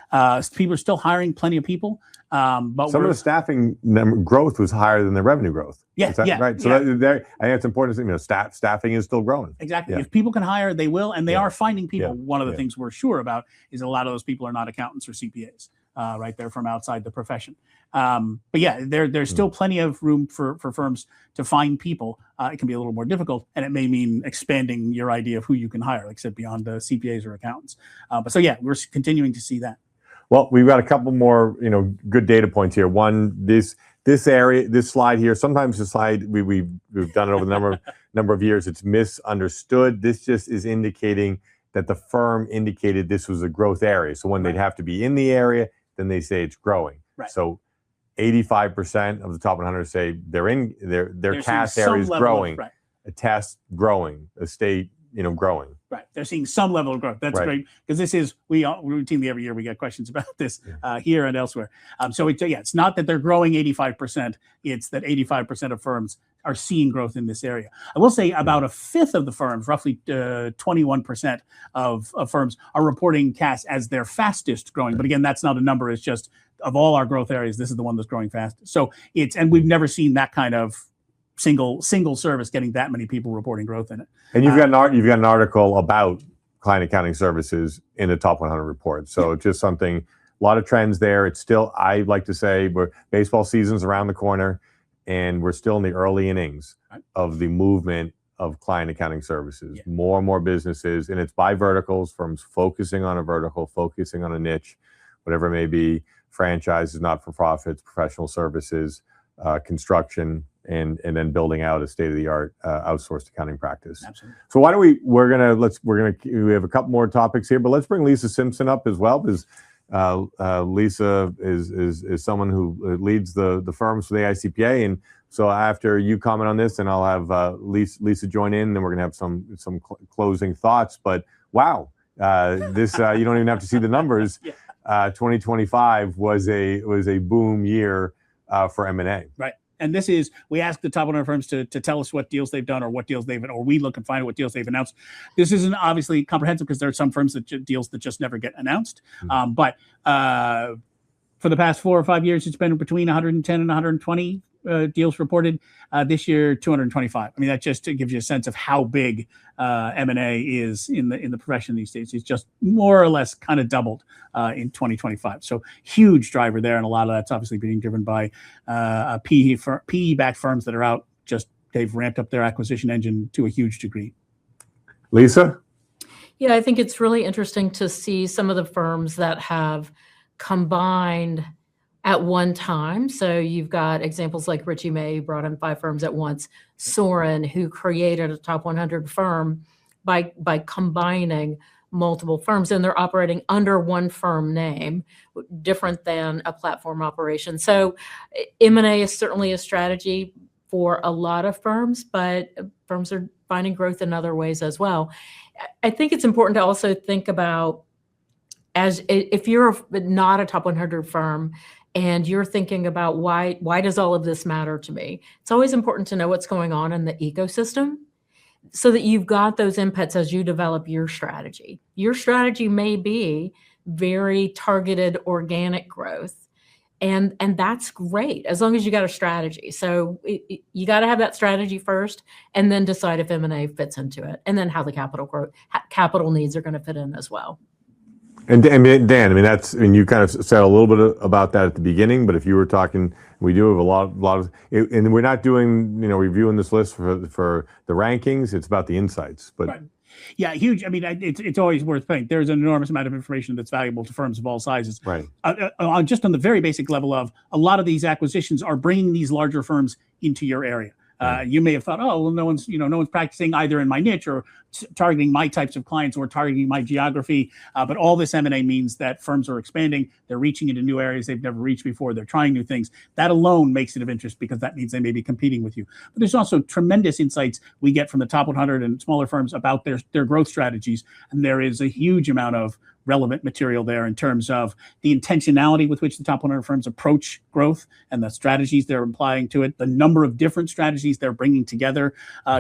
Speaker 5: people are still hiring plenty of people, but
Speaker 2: some of the staffing growth was higher than the revenue growth.
Speaker 5: Yeah,
Speaker 2: is that
Speaker 5: yeah,
Speaker 2: right. So
Speaker 5: yeah.
Speaker 2: I think it's important to say, staffing is still growing.
Speaker 5: Exactly.
Speaker 2: Yeah.
Speaker 5: If people can hire, they will, and they are finding people.
Speaker 2: Yeah.
Speaker 5: One of the things we're sure about is a lot of those people are not accountants or CPAs, right? They're from outside the profession. But yeah, there's still plenty of room for firms to find people. It can be a little more difficult, and it may mean expanding your idea of who you can hire, like I said, beyond CPAs or accountants. But so yeah, we're continuing to see that.
Speaker 2: Well, we've got a couple more, good data points here. One, this slide here. Sometimes the slide we've done it over the number of years. It's misunderstood. This just is indicating that the firm indicated this was a growth area. So when they'd have to be in the area, then they say it's growing.
Speaker 5: Right.
Speaker 2: So 85% of the top 100 say their CAS area is growing.
Speaker 5: Right.
Speaker 2: A test growing, a state growing.
Speaker 5: Right. They're seeing some level of growth. That's great, because this is, we routinely every year we get questions about this here and elsewhere. So it's not that they're growing 85%. It's that 85% of firms are seeing growth in this area. I will say about a fifth of the firms, roughly 21% of firms, are reporting CAS as their fastest growing. But again, that's not a number. It's just of all our growth areas, this is the one that's growing fastest. So and we've never seen that kind of single service getting that many people reporting growth in it.
Speaker 2: And you've got an article about client accounting services in the top 100 report. So just something, a lot of trends there. It's still, I like to say, baseball season's around the corner, and we're still in the early innings of the movement of client accounting services. Yeah. More and more businesses, and it's by verticals, firms focusing on a vertical, focusing on a niche, whatever it may be, franchises, not-for-profits, professional services, construction, and then building out a state-of-the-art outsourced accounting practice.
Speaker 5: Absolutely.
Speaker 2: So why don't we we have a couple more topics here, but let's bring Lisa Simpson up as well, because Lisa is someone who leads the firms for the AICPA, and so after you comment on this, and I'll have Lisa join in, and then we're gonna have some closing thoughts. But wow, this you don't even have to see the numbers. 2025 was a boom year for M&A.
Speaker 5: Right. And this is, we ask the top 100 firms to tell us what deals they've done, or what deals or we look and find what deals they've announced. This isn't obviously comprehensive, because there are some firms deals that just never get announced. But for the past 4 or 5 years, it's been between 110 and 120 deals reported. This year, 225. I mean, that just gives you a sense of how big M&A is in the profession these days. It's just more or less kind of doubled in 2025. So huge driver there, and a lot of that's obviously being driven by PE-backed firms that are out. They've ramped up their acquisition engine to a huge degree.
Speaker 2: Lisa?
Speaker 6: Yeah, I think it's really interesting to see some of the firms that have combined at one time. So you've got examples like Richie May, who brought in 5 firms at once. Soren, who created a top 100 firm by combining multiple firms, and they're operating under one firm name, different than a platform operation. So M&A is certainly a strategy for a lot of firms, but firms are finding growth in other ways as well. I think it's important to also think about, as if you're not a top 100 firm, and you're thinking about why does all of this matter to me? It's always important to know what's going on in the ecosystem, so that you've got those inputs as you develop your strategy. Your strategy may be very targeted organic growth, And that's great as long as you got a strategy. So you got to have that strategy first, and then decide if M&A fits into it, and then how the capital needs are going to fit in as well.
Speaker 2: And Dan, you kind of said a little bit about that at the beginning, but if you were talking, we do have a lot of, and we're not doing, reviewing this list for the rankings. It's about the insights, but.
Speaker 5: Right. Yeah, huge. I mean, it's always worth saying there's an enormous amount of information that's valuable to firms of all sizes.
Speaker 2: Right.
Speaker 5: Just on the very basic level of a lot of these acquisitions are bringing these larger firms into your area. You may have thought, oh, well, no one's practicing either in my niche or targeting my types of clients or targeting my geography. But all this M&A means that firms are expanding. They're reaching into new areas they've never reached before. They're trying new things. That alone makes it of interest because that means they may be competing with you. But there's also tremendous insights we get from the top 100 and smaller firms about their growth strategies. And there is a huge amount of relevant material there in terms of the intentionality with which the top 100 firms approach growth and the strategies they're applying to it, the number of different strategies they're bringing together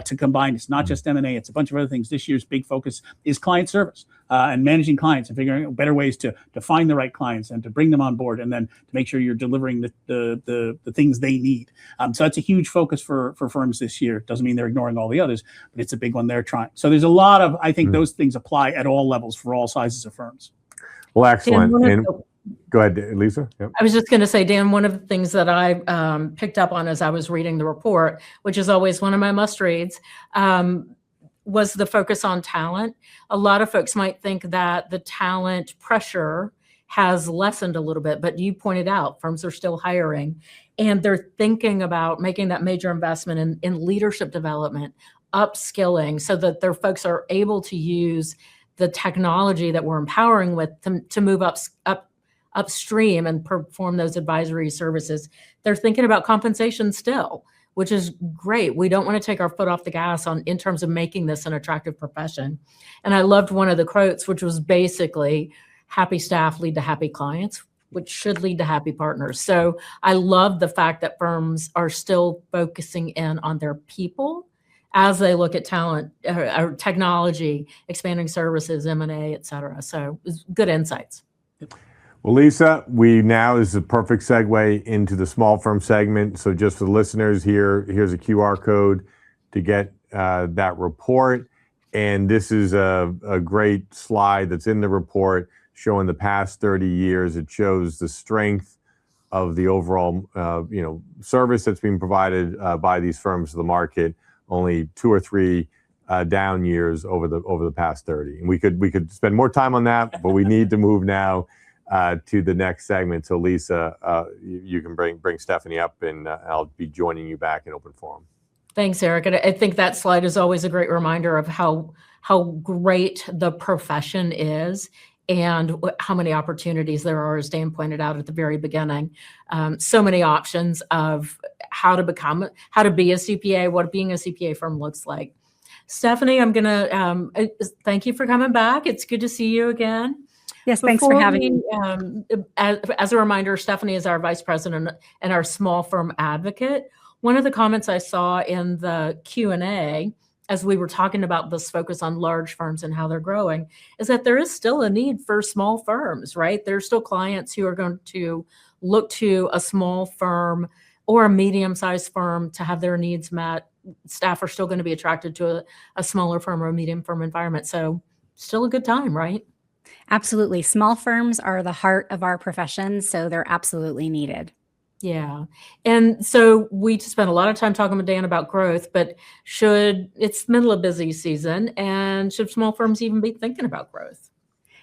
Speaker 5: to combine. It's not just M&A, it's a bunch of other things. This year's big focus is client service and managing clients and figuring out better ways to find the right clients and to bring them on board and then to make sure you're delivering the things they need. So that's a huge focus for firms this year. Doesn't mean they're ignoring all the others, but it's a big one they're trying. So there's a lot of, I think those things apply at all levels for all sizes of firms.
Speaker 2: Well, excellent. And go ahead, Lisa. Yep.
Speaker 6: I was just going to say, Dan, one of the things that I picked up on as I was reading the report, which is always one of my must reads, was the focus on talent. A lot of folks might think that the talent pressure has lessened a little bit, but you pointed out firms are still hiring, and they're thinking about making that major investment in leadership development, upskilling, so that their folks are able to use the technology that we're empowering with to move upstream and perform those advisory services. They're thinking about compensation still, which is great. We don't want to take our foot off the gas in terms of making this an attractive profession. And I loved one of the quotes, which was basically, happy staff lead to happy clients, which should lead to happy partners. So I love the fact that firms are still focusing in on their people as they look at talent, or technology, expanding services, M&A, et cetera. So it's good insights.
Speaker 2: Well, Lisa, now is the perfect segue into the small firm segment. So just for the listeners here's a QR code to get that report. And this is a great slide that's in the report showing the past 30 years. It shows the strength of the overall service that's being provided by these firms to the market. Only 2 or 3 down years over the past 30. And we could spend more time on that, but we need to move now to the next segment. So Lisa, you can bring Stephanie up, and I'll be joining you back in open forum.
Speaker 6: Thanks, Eric. And I think that slide is always a great reminder of how great the profession is and how many opportunities there are, as Dan pointed out at the very beginning. So many options of how to be a CPA, what being a CPA firm looks like. Stephanie, I'm going to thank you for coming back. It's good to see you again.
Speaker 7: Yes, thanks for having me.
Speaker 6: As a reminder, Stephanie is our vice president and our small firm advocate. One of the comments I saw in the Q&A as we were talking about this focus on large firms and how they're growing is that there is still a need for small firms, right? There's still clients who are going to look to a small firm or a medium-sized firm to have their needs met. Staff are still going to be attracted to a smaller firm or a medium firm environment. So still a good time, right?
Speaker 7: Absolutely. Small firms are the heart of our profession, so they're absolutely needed.
Speaker 6: Yeah. And so we spent a lot of time talking with Dan about growth, but it's middle of busy season, and should small firms even be thinking about growth?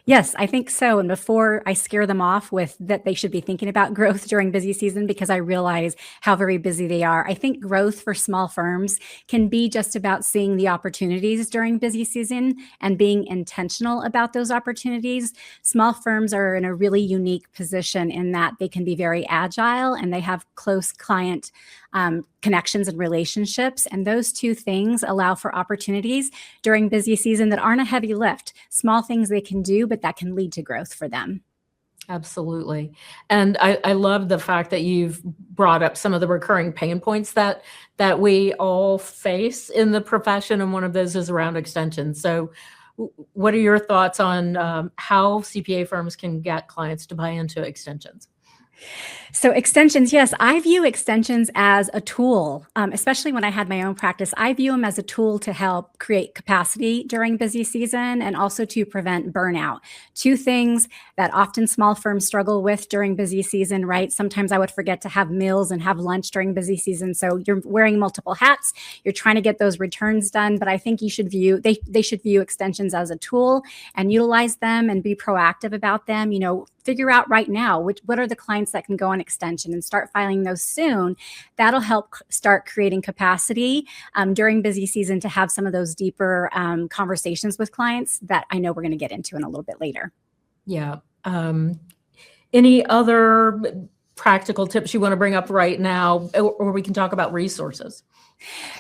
Speaker 7: Yes, I think so. And before I scare them off with that they should be thinking about growth during busy season, because I realize how very busy they are, I think growth for small firms can be just about seeing the opportunities during busy season and being intentional about those opportunities. Small firms are in a really unique position in that they can be very agile and they have close client connections and relationships. And those two things allow for opportunities during busy season that aren't a heavy lift, small things they can do, but that can lead to growth for them.
Speaker 6: Absolutely. And I love the fact that you've brought up some of the recurring pain points that we all face in the profession. And one of those is around extensions. So what are your thoughts on how CPA firms can get clients to buy into extensions?
Speaker 7: So extensions, yes, I view extensions as a tool, especially when I had my own practice. I view them as a tool to help create capacity during busy season and also to prevent burnout. Two things that often small firms struggle with during busy season, right? Sometimes I would forget to have meals and have lunch during busy season. So you're wearing multiple hats, you're trying to get those returns done, but I think you should view, they should view extensions as a tool and utilize them and be proactive about them. Figure out right now what are the clients that can go on extension and start filing those soon. That'll help start creating capacity during busy season to have some of those deeper conversations with clients that I know we're going to get into in a little bit later.
Speaker 6: Yeah. Any other practical tips you want to bring up right now, or we can talk about resources?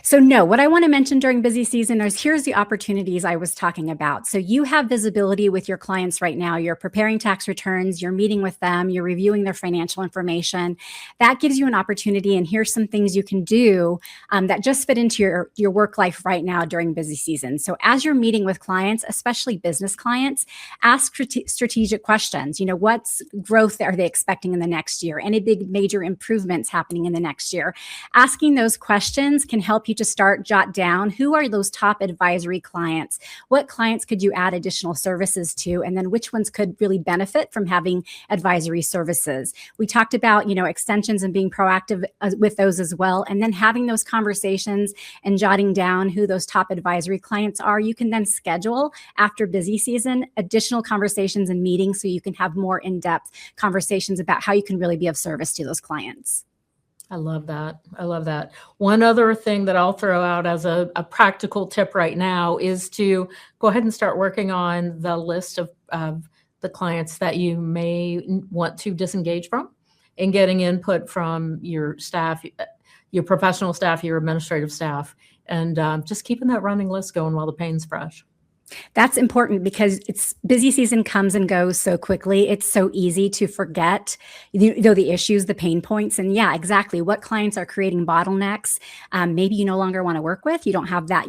Speaker 7: So no, what I want to mention during busy season is here's the opportunities I was talking about. So you have visibility with your clients right now. You're preparing tax returns, you're meeting with them, you're reviewing their financial information. That gives you an opportunity. And here's some things you can do that just fit into your work life right now during busy season. So as you're meeting with clients, especially business clients, ask strategic questions. What's growth are they expecting in the next year? Any big major improvements happening in the next year? Asking those questions can help you to start jot down who are those top advisory clients, what clients could you add additional services to, and then which ones could really benefit from having advisory services. We talked about extensions and being proactive with those as well, and then having those conversations and jotting down who those top advisory clients are. You can then schedule after busy season additional conversations and meetings so you can have more in-depth conversations about how you can really be of service to those clients.
Speaker 6: I love that. I love that. One other thing that I'll throw out as a practical tip right now is to go ahead and start working on the list of the clients that you may want to disengage from and getting input from your staff, your professional staff, your administrative staff, and just keeping that running list going while the pain's fresh.
Speaker 7: That's important because busy season comes and goes so quickly. It's so easy to forget, the issues, the pain points. And yeah, exactly. What clients are creating bottlenecks? Maybe you no longer want to work with. You don't have that,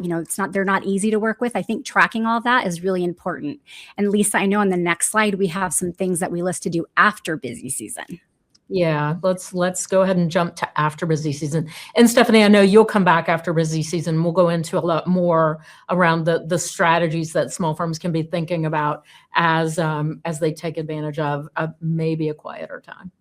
Speaker 7: they're not easy to work with. I think tracking all that is really important. And Lisa, I know on the next slide, we have some things that we list to do after busy season.
Speaker 6: Yeah, let's go ahead and jump to after busy season. And Stephanie, I know you'll come back after busy season. We'll go into a lot more around the strategies that small firms can be thinking about as they take advantage of maybe a quieter time.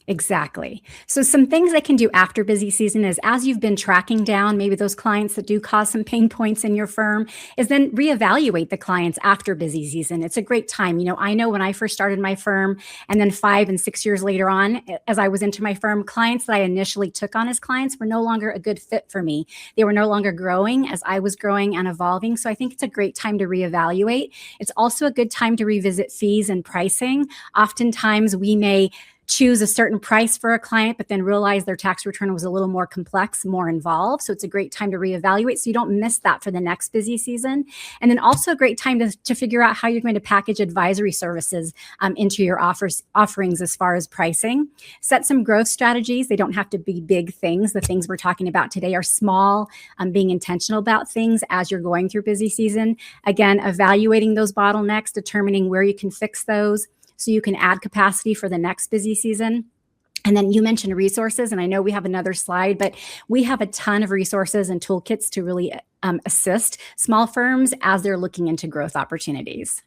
Speaker 7: Exactly. So some things I can do after busy season is, as you've been tracking down maybe those clients that do cause some pain points in your firm, is then reevaluate the clients after busy season. It's a great time. I know when I first started my firm, and then 5 and 6 years later on, as I was into my firm, clients that I initially took on as clients were no longer a good fit for me. They were no longer growing as I was growing and evolving. So I think it's a great time to reevaluate. It's also a good time to revisit fees and pricing. Oftentimes we may choose a certain price for a client, but then realize their tax return was a little more complex, more involved. So it's a great time to reevaluate so you don't miss that for the next busy season. And then also a great time to figure out how you're going to package advisory services into your offerings as far as pricing. Set some growth strategies. They don't have to be big things. The things we're talking about today are small, being intentional about things as you're going through busy season. Again, evaluating those bottlenecks, determining where you can fix those, so you can add capacity for the next busy season. And then you mentioned resources, and I know we have another slide, but we have a ton of resources and toolkits to really assist small firms as they're looking into growth opportunities.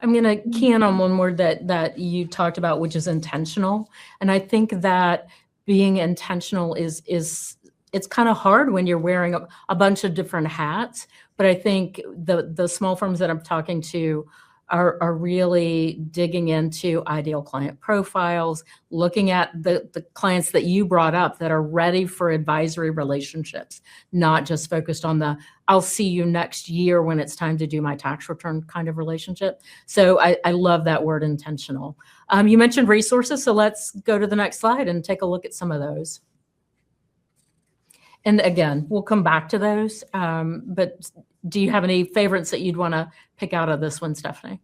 Speaker 6: I'm going to key in on one word that you talked about, which is intentional. And I think that being intentional is it's kind of hard when you're wearing a bunch of different hats. But I think the small firms that I'm talking to are really digging into ideal client profiles, looking at the clients that you brought up that are ready for advisory relationships, not just focused on the I'll see you next year when it's time to do my tax return kind of relationship. So I love that word, intentional. You mentioned resources, so let's go to the next slide and take a look at some of those. And again, we'll come back to those, but do you have any favorites that you'd want to pick out of this one, Stephanie?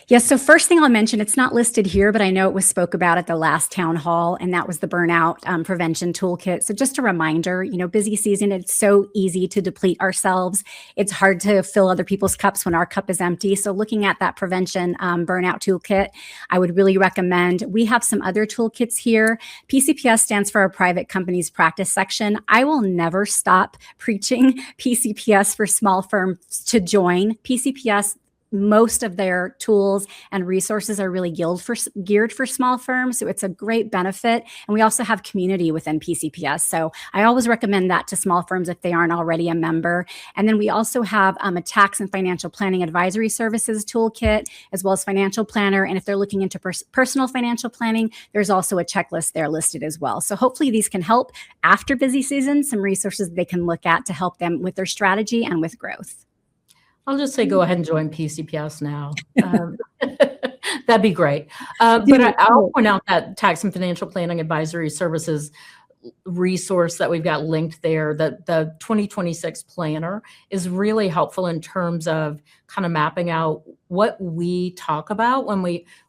Speaker 7: Yes. So first thing I'll mention, it's not listed here, but I know it was spoke about at the last town hall, and that was the burnout prevention toolkit. So just a reminder, busy season, it's so easy to deplete ourselves. It's hard to fill other people's cups when our cup is empty. So looking at that prevention burnout toolkit, I would really recommend. We have some other toolkits here. PCPS stands for our private companies practice section. I will never stop preaching PCPS for small firms to join. PCPS, most of their tools and resources are really geared for small firms. So it's a great benefit. And we also have community within PCPS. So I always recommend that to small firms if they aren't already a member. And then we also have a tax and financial planning advisory services toolkit, as well as financial planner. And if they're looking into personal financial planning, there's also a checklist there listed as well. So hopefully these can help after busy season, some resources they can look at to help them with their strategy and with growth.
Speaker 6: I'll just say go ahead and join PCPS now. That'd be great. But I'll point out that tax and financial planning advisory services resource that we've got linked there, that the 2026 planner is really helpful in terms of kind of mapping out what we talk about when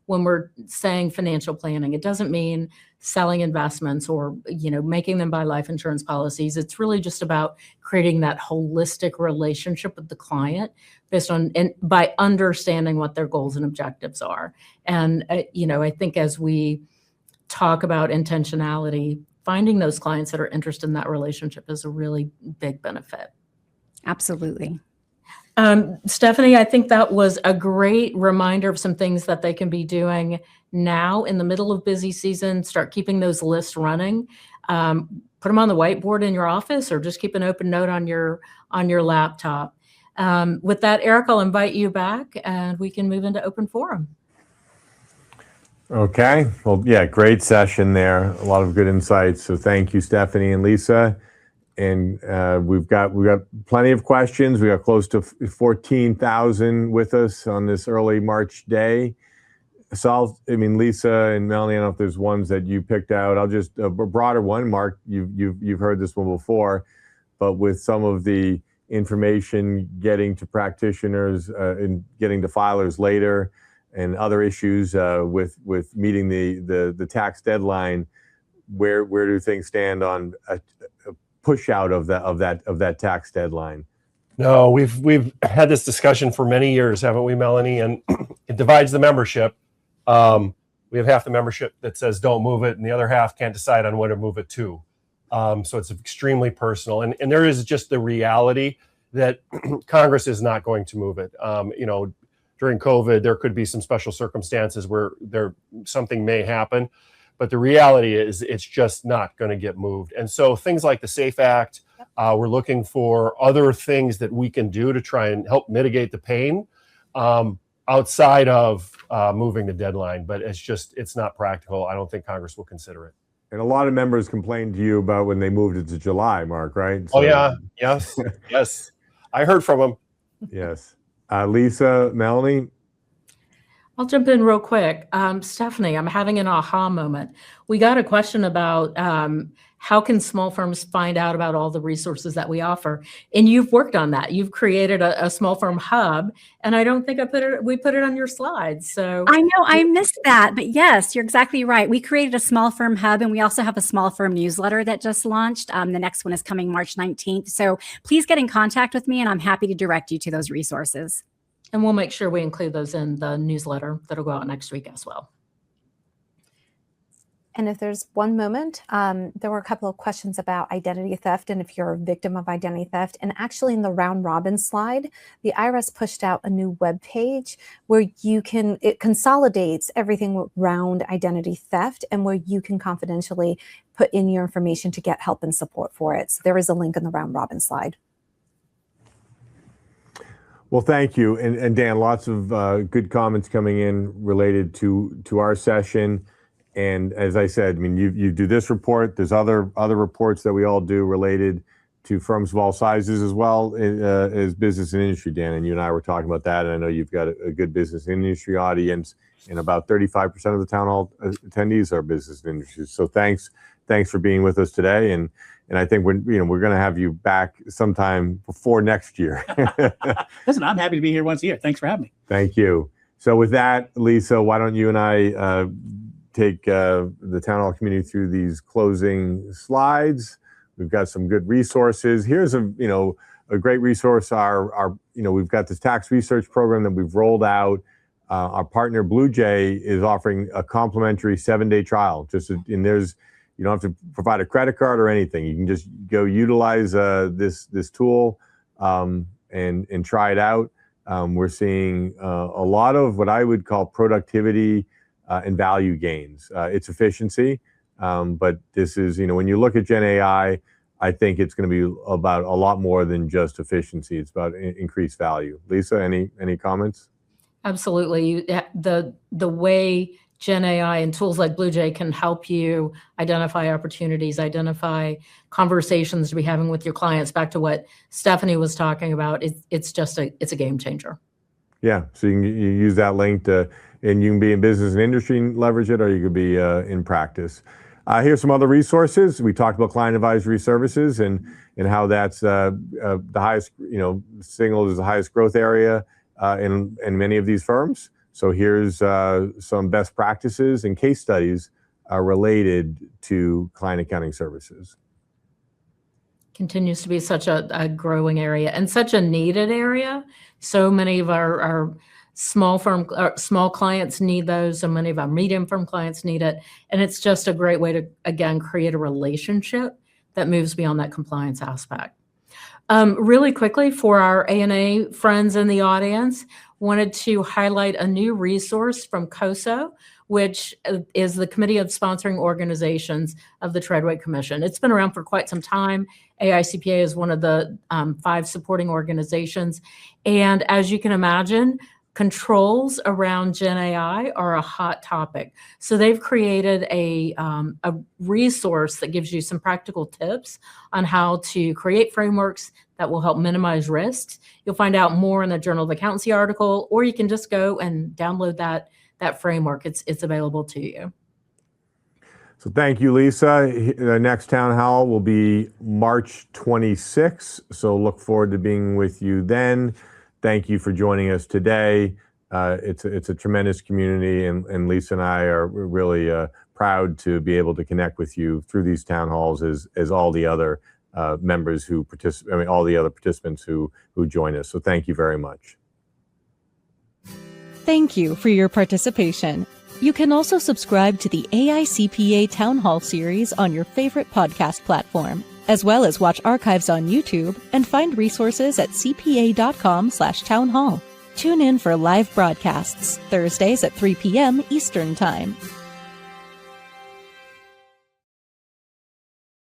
Speaker 6: we're saying financial planning. It doesn't mean selling investments or making them buy life insurance policies. It's really just about creating that holistic relationship with the client based on and by understanding what their goals and objectives are. And I think as we talk about intentionality, finding those clients that are interested in that relationship is a really big benefit.
Speaker 7: Absolutely.
Speaker 6: Stephanie, I think that was a great reminder of some things that they can be doing now in the middle of busy season. Start keeping those lists running. Put them on the whiteboard in your office, or just keep an open note on your laptop. With that, Eric, I'll invite you back and we can move into open forum.
Speaker 2: Okay. Well, yeah, great session there. A lot of good insights. So thank you, Stephanie and Lisa. And we've got plenty of questions. We got close to 14,000 with us on this early March day. So Lisa and Melanie, I don't know if there's ones that you picked out. I'll just a broader one. Mark, you've heard this one before, but with some of the information getting to practitioners and getting to filers later, and other issues with meeting the tax deadline, where do things stand on a push out of that tax deadline?
Speaker 3: No, we've had this discussion for many years, haven't we, Melanie? And it divides the membership. We have half the membership that says don't move it, and the other half can't decide on when to move it to. So it's extremely personal, and there is just the reality that Congress is not going to move it. During COVID, there could be some special circumstances where something may happen, but the reality is it's just not going to get moved. And so things like the SAFE Act, we're looking for other things that we can do to try and help mitigate the pain outside of moving the deadline. But it's not practical. I don't think Congress will consider it.
Speaker 2: And a lot of members complained to you about when they moved it to July, Mark, right?
Speaker 3: So, oh, yeah. Yes. Yes. I heard from them.
Speaker 2: Yes. Lisa, Melanie?
Speaker 6: I'll jump in real quick. Stephanie, I'm having an aha moment. We got a question about how can small firms find out about all the resources that we offer? And you've worked on that. You've created a small firm hub, and I don't think we put it on your slides. So
Speaker 7: I know I missed that, but yes, you're exactly right. We created a small firm hub, and we also have a small firm newsletter that just launched. The next one is coming March 19th. So please get in contact with me, and I'm happy to direct you to those resources.
Speaker 6: And we'll make sure we include those in the newsletter that'll go out next week as well.
Speaker 4: And if there's one moment, there were a couple of questions about identity theft and if you're a victim of identity theft. And actually in the round robin slide, the IRS pushed out a new web page where it consolidates everything around identity theft and where you can confidentially put in your information to get help and support for it. So there is a link in the round robin slide.
Speaker 2: Well, thank you. And Dan, lots of good comments coming in related to our session. And as I said, you do this report. There's other reports that we all do related to firms of all sizes as well as business and industry, Dan. And you and I were talking about that. And I know you've got a good business and industry audience, and about 35% of the town hall attendees are business and industry. So thanks for being with us today. And I think we're going to have you back sometime before next year.
Speaker 5: Listen, I'm happy to be here once a year. Thanks for having me.
Speaker 2: Thank you. So with that, Lisa, why don't you and I take the town hall community through these closing slides. We've got some good resources. Here's a great resource. We've got this tax research program that we've rolled out. Our partner Blue Jay is offering a complimentary 7-day trial. You don't have to provide a credit card or anything. You can just go utilize this tool and try it out. We're seeing a lot of what I would call productivity and value gains. It's efficiency, but this is, when you look at Gen AI, I think it's going to be about a lot more than just efficiency. It's about increased value. Lisa, any comments?
Speaker 6: Absolutely. The way Gen AI and tools like BlueJay can help you identify opportunities, identify conversations to be having with your clients. Back to what Stephanie was talking about, it's a game changer.
Speaker 2: Yeah, so you use that link and you can be in business and industry and leverage it, or you could be in practice. Here's some other resources. We talked about client advisory services and how that's the highest, signaled as the highest growth area in many of these firms. So here's some best practices and case studies related to client accounting services.
Speaker 6: Continues to be such a growing area and such a needed area. So many of our small clients need those. So many of our medium firm clients need it. And it's just a great way to, again, create a relationship that moves beyond that compliance aspect. Really quickly, for our A&A friends in the audience, wanted to highlight a new resource from COSO, which is the Committee of Sponsoring Organizations of the Treadway Commission. It's been around for quite some time. AICPA is one of the 5 supporting organizations. And as you can imagine, controls around Gen AI are a hot topic. So they've created a resource that gives you some practical tips on how to create frameworks that will help minimize risks. You'll find out more in the Journal of Accountancy article, or you can just go and download that framework. It's available to you.
Speaker 2: So thank you, Lisa. The next town hall will be March 26th. So look forward to being with you then. Thank you for joining us today. It's a tremendous community, and Lisa and I are really proud to be able to connect with you through these town halls as all the other members who participate, all the other participants who join us. So thank you very much.
Speaker 1: Thank you for your participation. You can also subscribe to the AICPA Town Hall series on your favorite podcast platform, as well as watch archives on YouTube and find resources at cpa.com/townhall. Tune in for live broadcasts Thursdays at 3 p.m. Eastern Time.